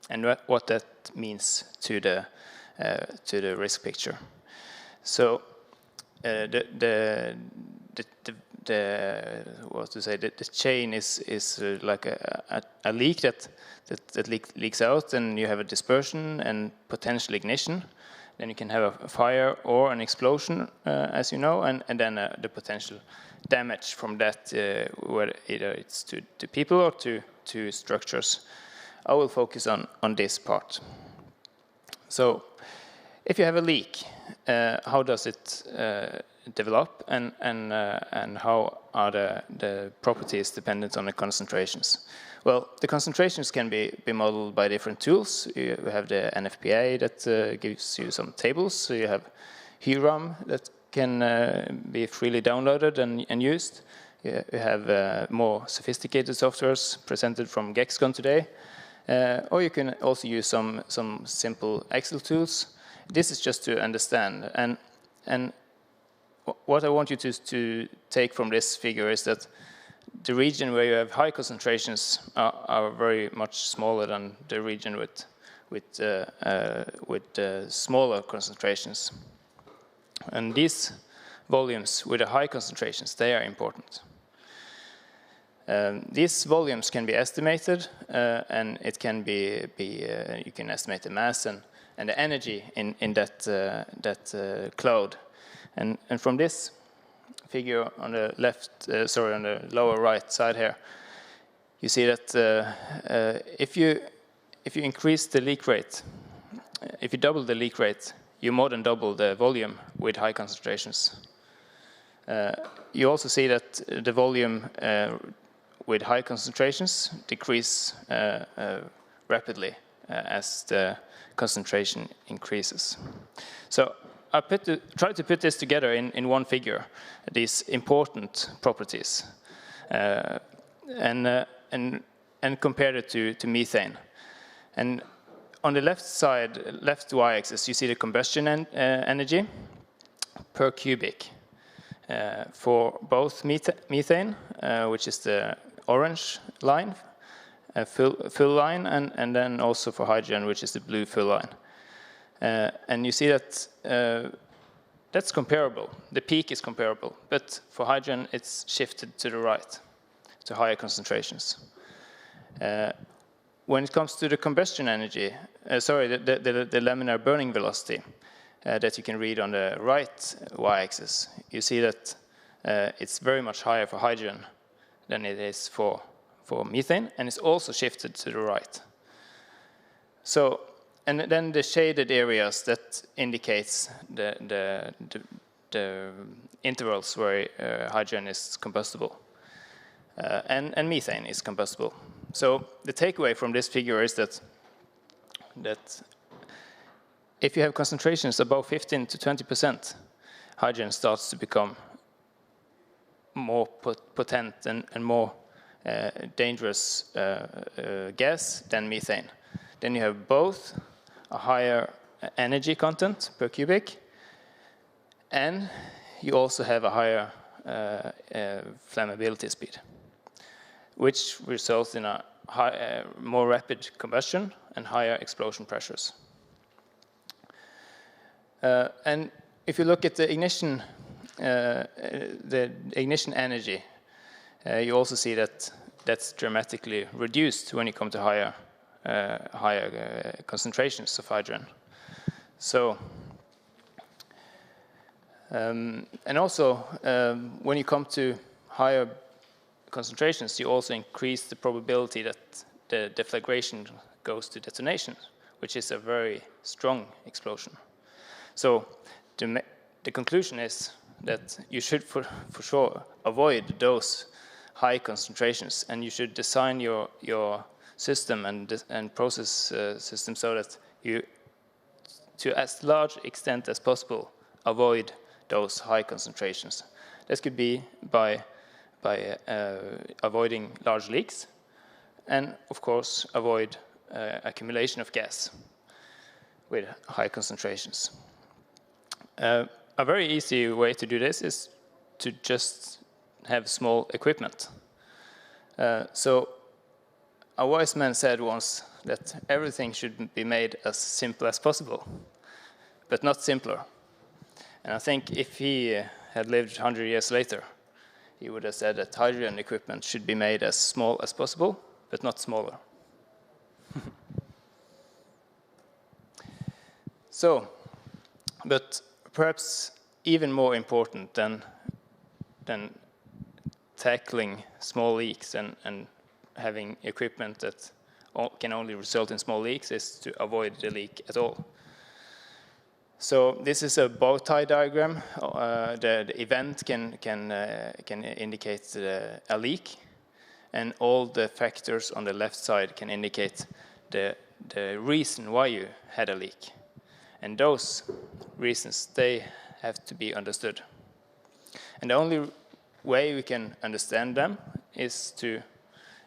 and what that means to the risk picture. So the chain is like a leak that leaks out, and you have a dispersion and potential ignition. Then you can have a fire or an explosion, as you know, and then the potential damage from that, whether either it's to people or to structures. I will focus on this part. So, if you have a leak, how does it develop, and how are the properties dependent on the concentrations? Well, the concentrations can be modeled by different tools. You have the NFPA that gives you some tables. So you have HYRAM that can be freely downloaded and used. You have more sophisticated softwares presented from GEXCON today. Or you can also use some simple Excel tools. This is just to understand. And what I want you to take from this figure is that the region where you have high concentrations are very much smaller than the region with smaller concentrations. And these volumes with the high concentrations, they are important. These volumes can be estimated, and it can be you can estimate the mass and the energy in that cloud. And from this figure on the left, on the lower right side here, you see that if you increase the leak rate, if you double the leak rate, you more than double the volume with high concentrations. You also see that the volume with high concentrations decrease rapidly as the concentration increases. So I tried to put this together in one figure, these important properties, and compared it to methane. And on the left side, left y-axis, you see the combustion energy per cubic for both methane, which is the orange line, full line, and then also for hydrogen, which is the blue full line. And you see that that's comparable. The peak is comparable, but for hydrogen, it's shifted to the right, to higher concentrations. When it comes to the combustion energy, the laminar burning velocity that you can read on the right y-axis, you see that it's very much higher for hydrogen than it is for methane, and it's also shifted to the right. So, and then the shaded areas that indicates the intervals where hydrogen is combustible and methane is combustible. So the takeaway from this figure is that if you have concentrations above 15 to 20%, hydrogen starts to become more potent and more dangerous gas than methane. Then you have both a higher energy content per cubic, and you also have a higher flammability speed, which results in a more rapid combustion and higher explosion pressures. And if you look at the ignition energy, you also see that that's dramatically reduced when you come to higher concentrations of hydrogen. So, and also when you come to higher concentrations, you also increase the probability that the deflagration goes to detonation, which is a very strong explosion. So the conclusion is that you should for sure avoid those high concentrations, and you should design your system and process system so that you, to as large extent as possible, avoid those high concentrations. This could be by avoiding large leaks, and of course avoid accumulation of gas with high concentrations. A very easy way to do this is to just have small equipment. So a wise man said once that everything should be made as simple as possible, but not simpler. And I think if he had lived 100 years later, he would have said that hydrogen equipment should be made as small as possible, but not smaller. So, but perhaps even more important than tackling small leaks and having equipment that can only result in small leaks is to avoid the leak at all. So this is a bow tie diagram. The event can indicate a leak, and all the factors on the left side can indicate the reason why you had a leak. And those reasons, they have to be understood. And the only way we can understand them is to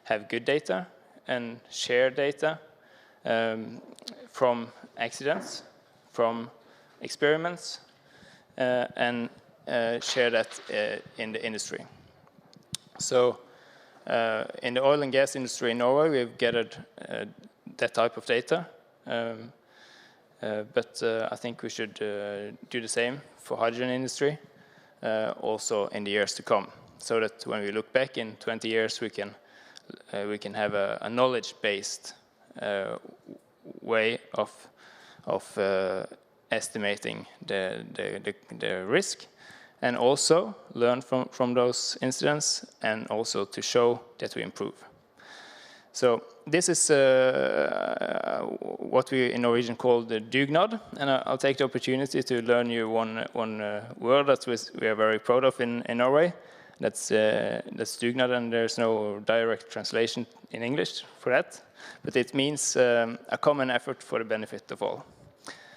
have good data and share data from accidents, from experiments, and share that in the industry. So in the oil and gas industry in Norway, we've gathered that type of data. But I think we should do the same for hydrogen industry, also in the years to come, so that when we look back in 20 years, we can have a knowledge-based way of estimating the risk, and also learn from those incidents, and also to show that we improve. So this is what we in Norwegian call the dugnad, and I'll take the opportunity to learn you one word that we are very proud of in Norway. That's dugnad, and there's no direct translation in English for that, but it means a common effort for the benefit of all.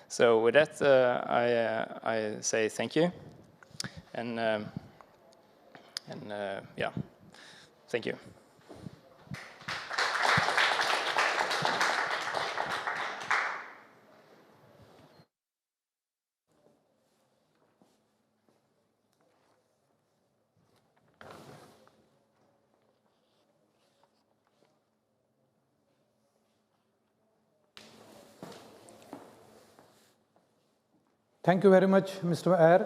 So with that, I say thank you, and yeah, thank you. Thank you very much, Mr. Ayer.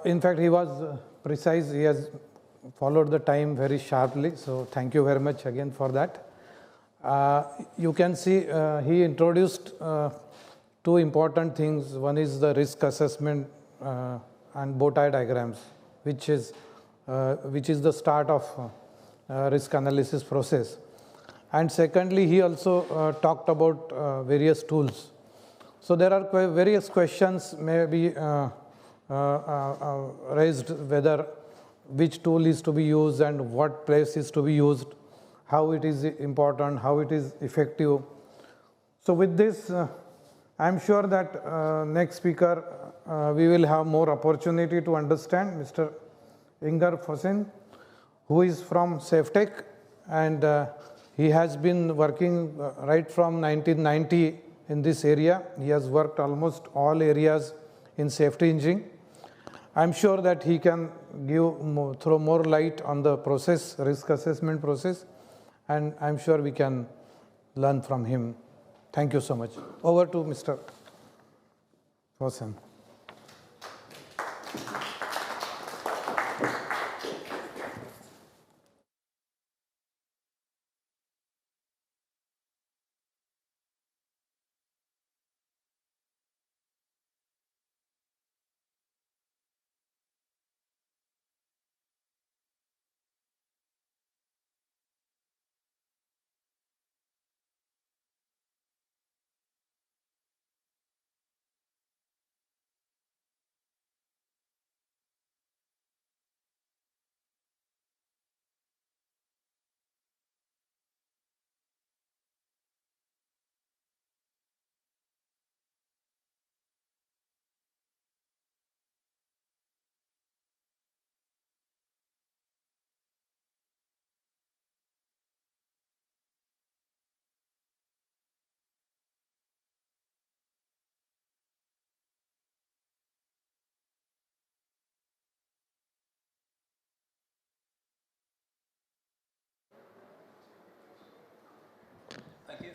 In fact, he was precise. He has followed the time very sharply. So thank you very much again for that. You can see he introduced two important things. One is the risk assessment and bow tie diagrams, which is the start of risk analysis process. And secondly, he also talked about various tools. So there are various questions may be raised, whether which tool is to be used and what place is to be used, how it is important, how it is effective. So with this, I'm sure that next speaker, we will have more opportunity to understand, Mr. Ingar Fossen, who is from Safetec, and he has been working right from 1990 in this area. He has worked almost all areas in safety engineering. I'm sure that he can throw more light on the process, risk assessment process, and I'm sure we can learn from him. Thank you so much. Over to Mr. Fossen.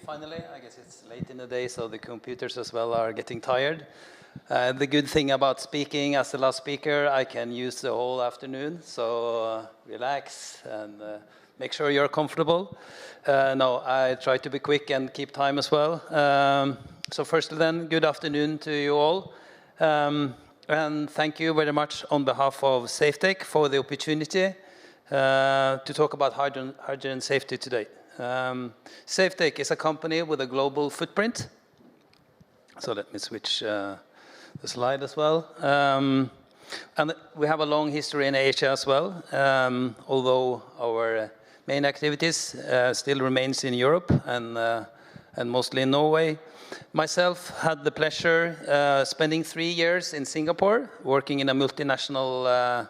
finally. I guess it's late in the day, so the computers as well are getting tired. The good thing about speaking as the last speaker, I can use the whole afternoon, so relax and make sure you're comfortable. No, I try to be quick and keep time as well. So firstly then, good afternoon to you all. And thank you very much on behalf of Safetec for the opportunity to talk about hydrogen safety today. Safetec is a company with a global footprint. So let me switch the slide as well. And we have a long history in Asia as well, although our main activities still remains in Europe and mostly in Norway. Myself had the pleasure spending 3 years in Singapore, working in a multinational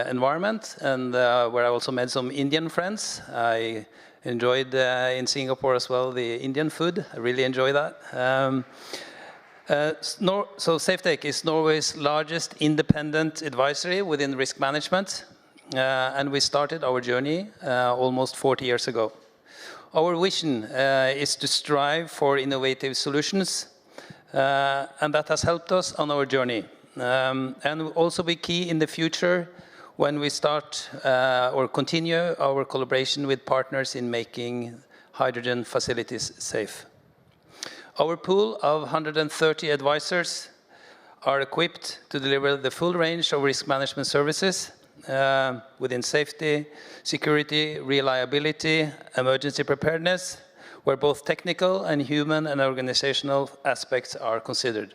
environment, and where I also met some Indian friends. I enjoyed in Singapore as well the Indian food. I really enjoy that. So Safetec is Norway's largest independent advisory within risk management, and we started our journey almost 40 years ago. Our vision is to strive for innovative solutions, and that has helped us on our journey. And will also be key in the future when we start or continue our collaboration with partners in making hydrogen facilities safe. Our pool of 130 advisors are equipped to deliver the full range of risk management services within safety, security, reliability, emergency preparedness, where both technical and human and organizational aspects are considered.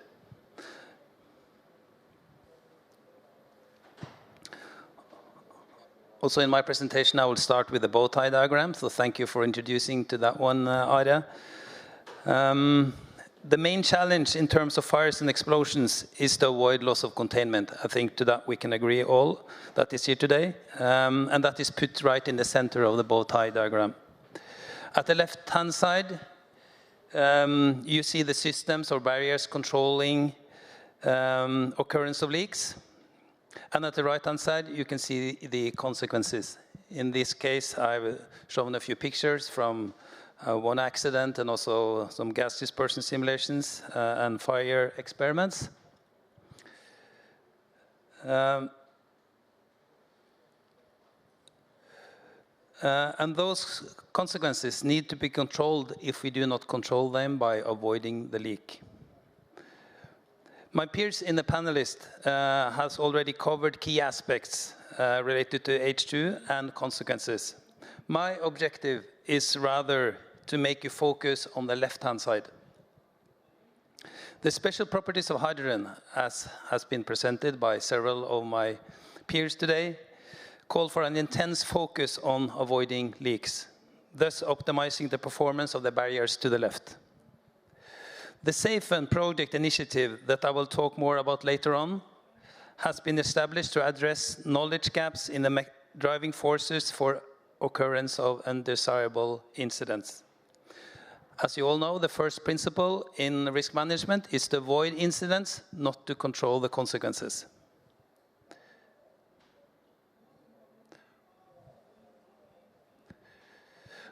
Also in my presentation, I will start with the bow tie diagram, so thank you for introducing to that one, Ida. The main challenge in terms of fires and explosions is to avoid loss of containment. I think to that we can agree all that is here today, and that is put right in the center of the bow tie diagram. At the left-hand side, you see the systems or barriers controlling occurrence of leaks. And at the right-hand side, you can see the consequences. In this case, I've shown a few pictures from one accident and also some gas dispersion simulations and fire experiments. And those consequences need to be controlled if we do not control them by avoiding the leak. My peers in the panelist has already covered key aspects related to H2 and consequences. My objective is rather to make you focus on the left-hand side. The special properties of hydrogen, as has been presented by several of my peers today, call for an intense focus on avoiding leaks, thus optimizing the performance of the barriers to the left. The SAFEN project initiative that I will talk more about later on has been established to address knowledge gaps in the driving forces for occurrence of undesirable incidents. As you all know, the first principle in risk management is to avoid incidents, not to control the consequences.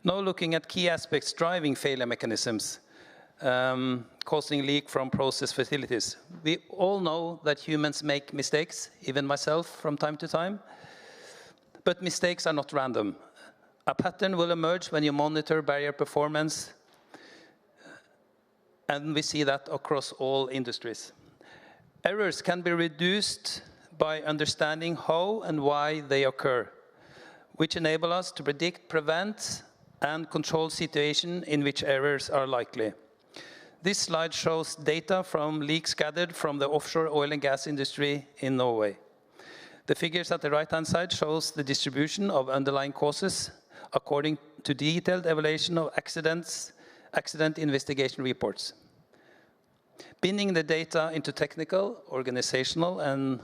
Now looking at key aspects driving failure mechanisms causing leak from process facilities. We all know that humans make mistakes, even myself from time to time, but mistakes are not random. A pattern will emerge when you monitor barrier performance, and we see that across all industries. Errors can be reduced by understanding how and why they occur, which enable us to predict, prevent, and control situations in which errors are likely. This slide shows data from leaks gathered from the offshore oil and gas industry in Norway. The figures at the right-hand side shows the distribution of underlying causes according to detailed evaluation of accident investigation reports. Binding the data into technical, organizational, and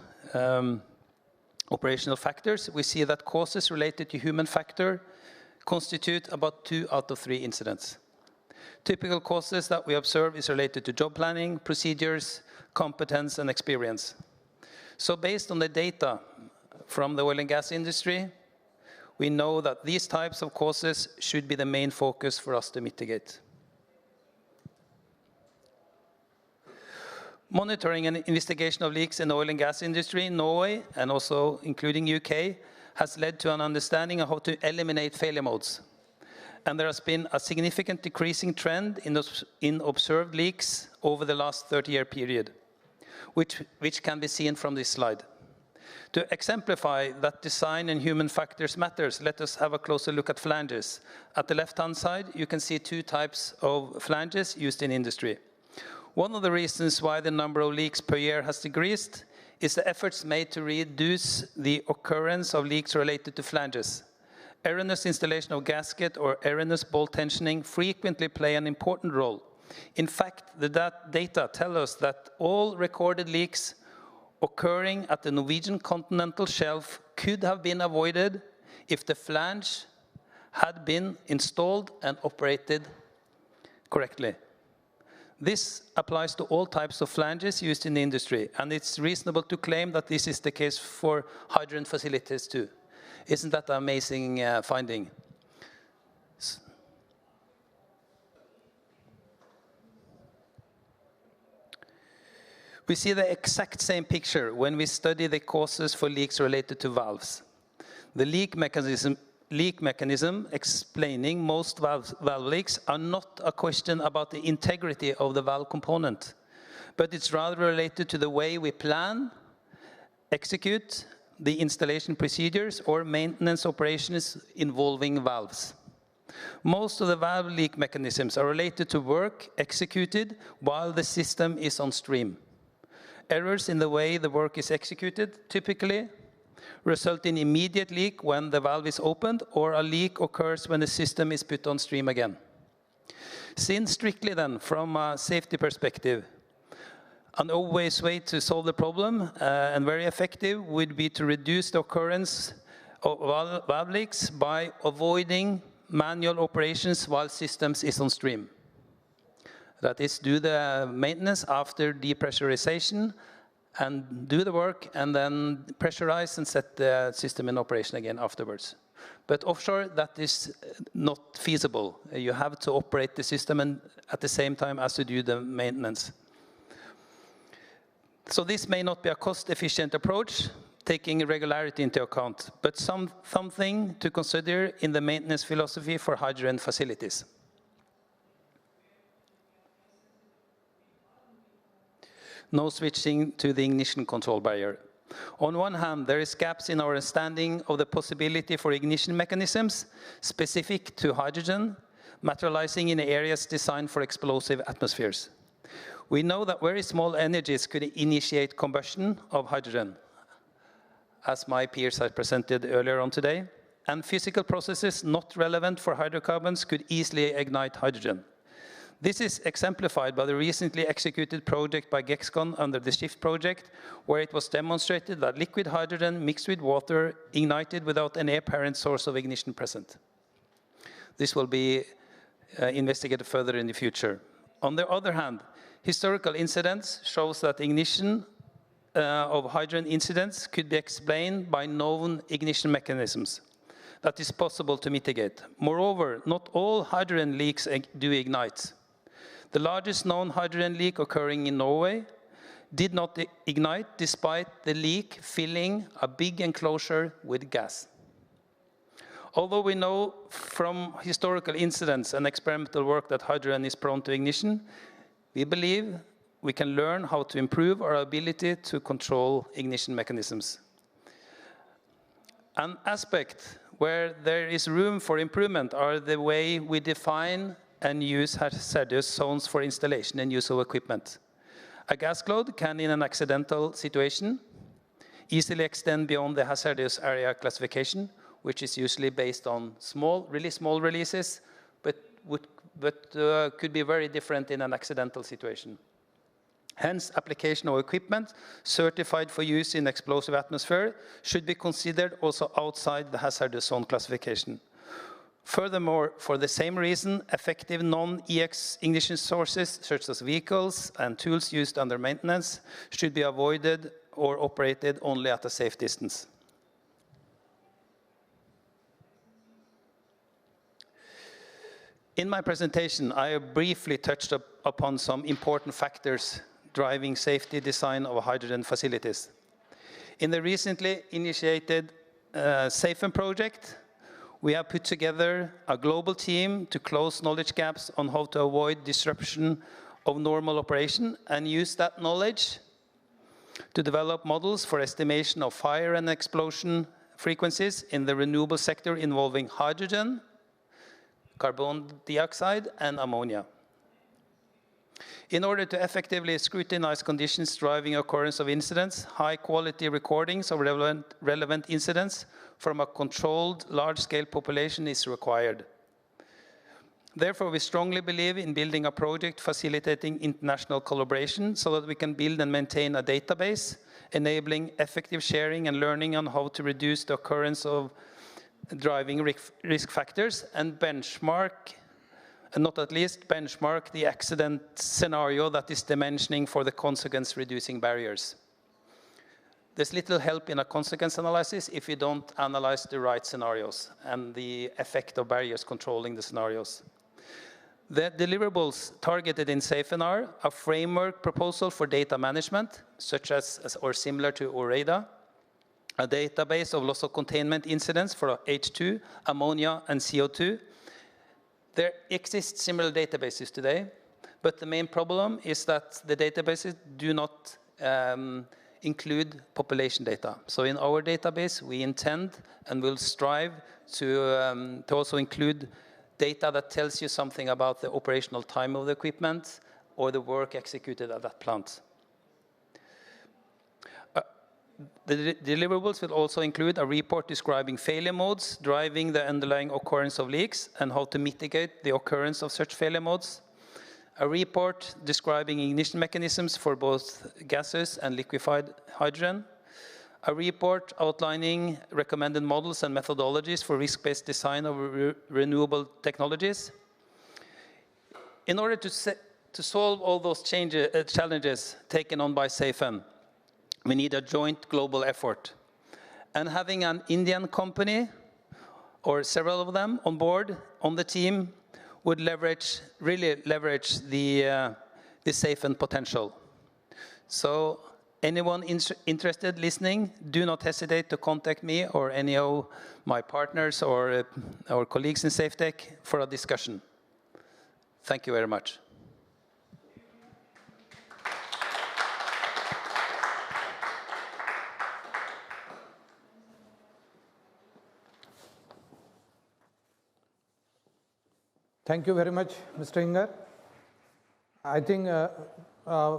operational factors, we see that causes related to human factor constitute about 2 out of 3 incidents. Typical causes that we observe is related to job planning, procedures, competence, and experience. So based on the data from the oil and gas industry, we know that these types of causes should be the main focus for us to mitigate. Monitoring and investigation of leaks in the oil and gas industry in Norway, and also including UK, has led to an understanding of how to eliminate failure modes. And there has been a significant decreasing trend in observed leaks over the last 30-year period, which can be seen from this slide. To exemplify that design and human factors matters, let us have a closer look at flanges. At the left-hand side, you can see two types of flanges used in industry. One of the reasons why the number of leaks per year has decreased is the efforts made to reduce the occurrence of leaks related to flanges. Erroneous installation of gasket or erroneous bolt tensioning frequently play an important role. In fact, the data tell us that all recorded leaks occurring at the Norwegian continental shelf could have been avoided if the flange had been installed and operated correctly. This applies to all types of flanges used in the industry, and it's reasonable to claim that this is the case for hydrogen facilities too. Isn't that an amazing finding? We see the exact same picture when we study the causes for leaks related to valves. The leak mechanism explaining most valve leaks are not a question about the integrity of the valve component, but it's rather related to the way we plan, execute the installation procedures or maintenance operations involving valves. Most of the valve leak mechanisms are related to work executed while the system is on stream. Errors in the way the work is executed typically result in immediate leak when the valve is opened, or a leak occurs when the system is put on stream again. Seen strictly then from a safety perspective, an obvious way to solve the problem and very effective would be to reduce the occurrence of valve leaks by avoiding manual operations while systems is on stream. That is, do the maintenance after depressurization and do the work and then pressurize and set the system in operation again afterwards. But offshore, that is not feasible. You have to operate the system and at the same time as you do the maintenance. So this may not be a cost-efficient approach, taking regularity into account, but something to consider in the maintenance philosophy for hydrogen facilities. No switching to the ignition control barrier. On one hand, there is gaps in our understanding of the possibility for ignition mechanisms specific to hydrogen, materializing in areas designed for explosive atmospheres. We know that very small energies could initiate combustion of hydrogen, as my peers have presented earlier on today, and physical processes not relevant for hydrocarbons could easily ignite hydrogen. This is exemplified by the recently executed project by GEXCON under the SHIFT project, where it was demonstrated that liquid hydrogen mixed with water ignited without any apparent source of ignition present. This will be investigated further in the future. On the other hand, historical incidents shows that ignition of hydrogen incidents could be explained by known ignition mechanisms that is possible to mitigate. Moreover, not all hydrogen leaks do ignite. The largest known hydrogen leak occurring in Norway did not ignite despite the leak filling a big enclosure with gas. Although we know from historical incidents and experimental work that hydrogen is prone to ignition, we believe we can learn how to improve our ability to control ignition mechanisms. An aspect where there is room for improvement are the way we define and use hazardous zones for installation and use of equipment. A gas cloud can, in an accidental situation, easily extend beyond the hazardous area classification, which is usually based on really small releases, but could be very different in an accidental situation. Hence, application of equipment certified for use in explosive atmosphere should be considered also outside the hazardous zone classification. Furthermore, for the same reason, effective non-EX ignition sources, such as vehicles and tools used under maintenance, should be avoided or operated only at a safe distance. In my presentation, I briefly touched upon some important factors driving safety design of hydrogen facilities. In the recently initiated SAFEN project, we have put together a global team to close knowledge gaps on how to avoid disruption of normal operation and use that knowledge to develop models for estimation of fire and explosion frequencies in the renewable sector involving hydrogen, carbon dioxide, and ammonia. In order to effectively scrutinize conditions driving occurrence of incidents, high-quality recordings of relevant incidents from a controlled large-scale population is required. Therefore, we strongly believe in building a project facilitating international collaboration so that we can build and maintain a database, enabling effective sharing and learning on how to reduce the occurrence of driving risk factors and benchmark, and not at least benchmark the accident scenario that is dimensioning for the consequence reducing barriers. There's little help in a consequence analysis if you don't analyze the right scenarios and the effect of barriers controlling the scenarios. The deliverables targeted in SAFEN are a framework proposal for data management, such as or similar to OREDA, a database of loss of containment incidents for H2, ammonia, and CO2. There exist similar databases today, but the main problem is that the databases do not include population data. So in our database, we intend and will strive to also include data that tells you something about the operational time of the equipment or the work executed at that plant. The deliverables will also include a report describing failure modes, driving the underlying occurrence of leaks, and how to mitigate the occurrence of such failure modes. A report describing ignition mechanisms for both gaseous and liquefied hydrogen. A report outlining recommended models and methodologies for risk-based design of renewable technologies. In order to solve all those challenges taken on by SAFEN, we need a joint global effort. And having an Indian company, or several of them on board, on the team, would really leverage the SAFEN potential. So anyone interested listening, do not hesitate to contact me or any of my partners or our colleagues in SafeTech for a discussion. Thank you very much. Thank you very much, Mr. Inger. I think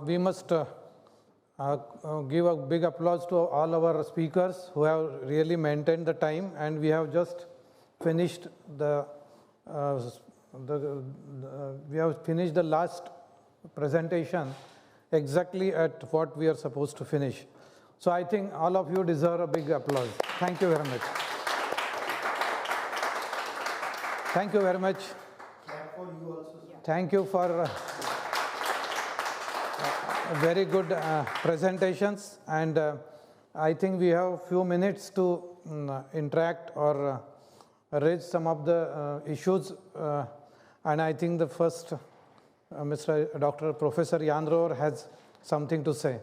we must give a big applause to all our speakers who have really maintained the time, and we have just finished the last presentation exactly at what we are supposed to finish. So I think all of you deserve a big applause. Thank you very much. Thank you very much. Thank you for very good presentations, and I think we have a few minutes to interact or raise some of the issues, and I think the first, Dr. Professor Janror has something to say.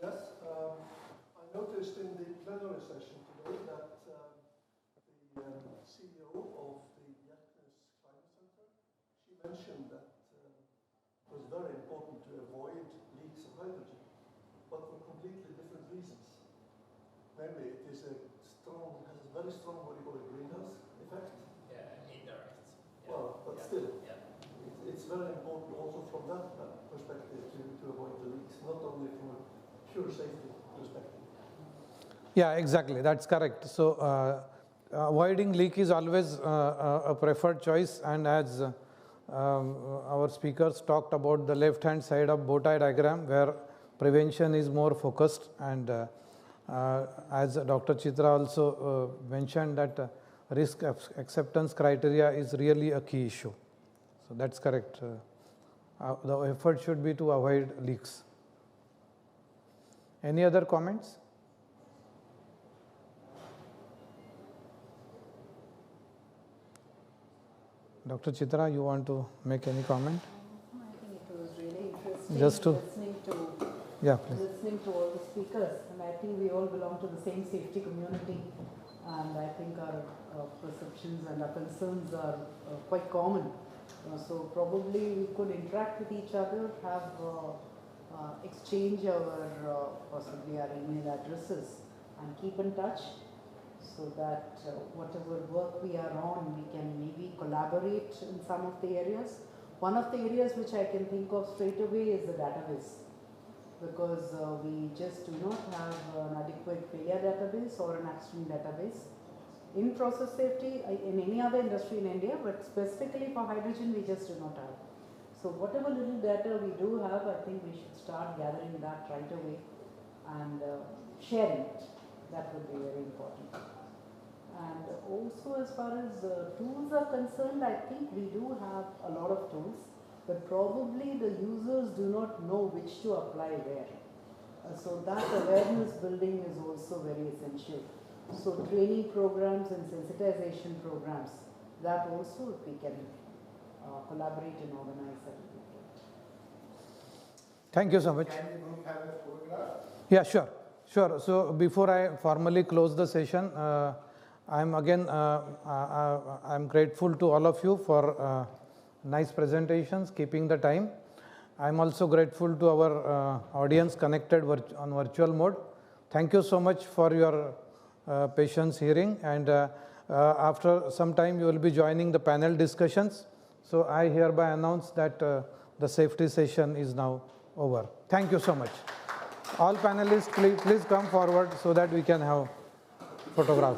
Yes, I noticed in the plenary session today that the CEO of the Hjertnes Climate Center, she mentioned that it was very important to avoid leaks of hydrogen, but for completely different reasons. Namely, it is has a very strong what you call a greenhouse effect. Yeah, indirect. Yeah. Well, but still, it's very important also from that perspective to avoid the leaks, not only from a pure safety perspective. Yeah, exactly. That's correct. So avoiding leak is always a preferred choice, and as our speakers talked about the left-hand side of bow-tie diagram, where prevention is more focused, and as Dr. Chitra also mentioned, that risk acceptance criteria is really a key issue. So that's correct. The effort should be to avoid leaks. Any other comments? Dr. Chitra, you want to make any comment? I think it was really interesting Just to listening to Yeah, please. Listening to all the speakers, and I think we all belong to the same safety community, and I think our perceptions and our concerns are quite common. So probably we could interact with each other, have exchange our possibly our email addresses, and keep in touch, so that whatever work we are on, we can maybe collaborate in some of the areas. One of the areas which I can think of straight away is the database, because we just do not have an adequate failure database or an accident database. In process safety, in any other industry in India, but specifically for hydrogen, we just do not have. So whatever little data we do have, I think we should start gathering that right away and sharing it. That would be very important. And also, as far as tools are concerned, I think we do have a lot of tools, but probably the users do not know which to apply where. So that awareness building is also very essential. So training programs and sensitization programs, that also if we can collaborate and organize, that would be great. Thank you so much. Can we have a photograph? Yeah, sure, sure. So before I formally close the session, I'm again, I'm grateful to all of you for nice presentations, keeping the time. I'm also grateful to our audience connected on virtual mode. Thank you so much for your patience hearing, and after some time you will be joining the panel discussions. So I hereby announce that the safety session is now over. Thank you so much. All panelists, please come forward so that we can have photograph.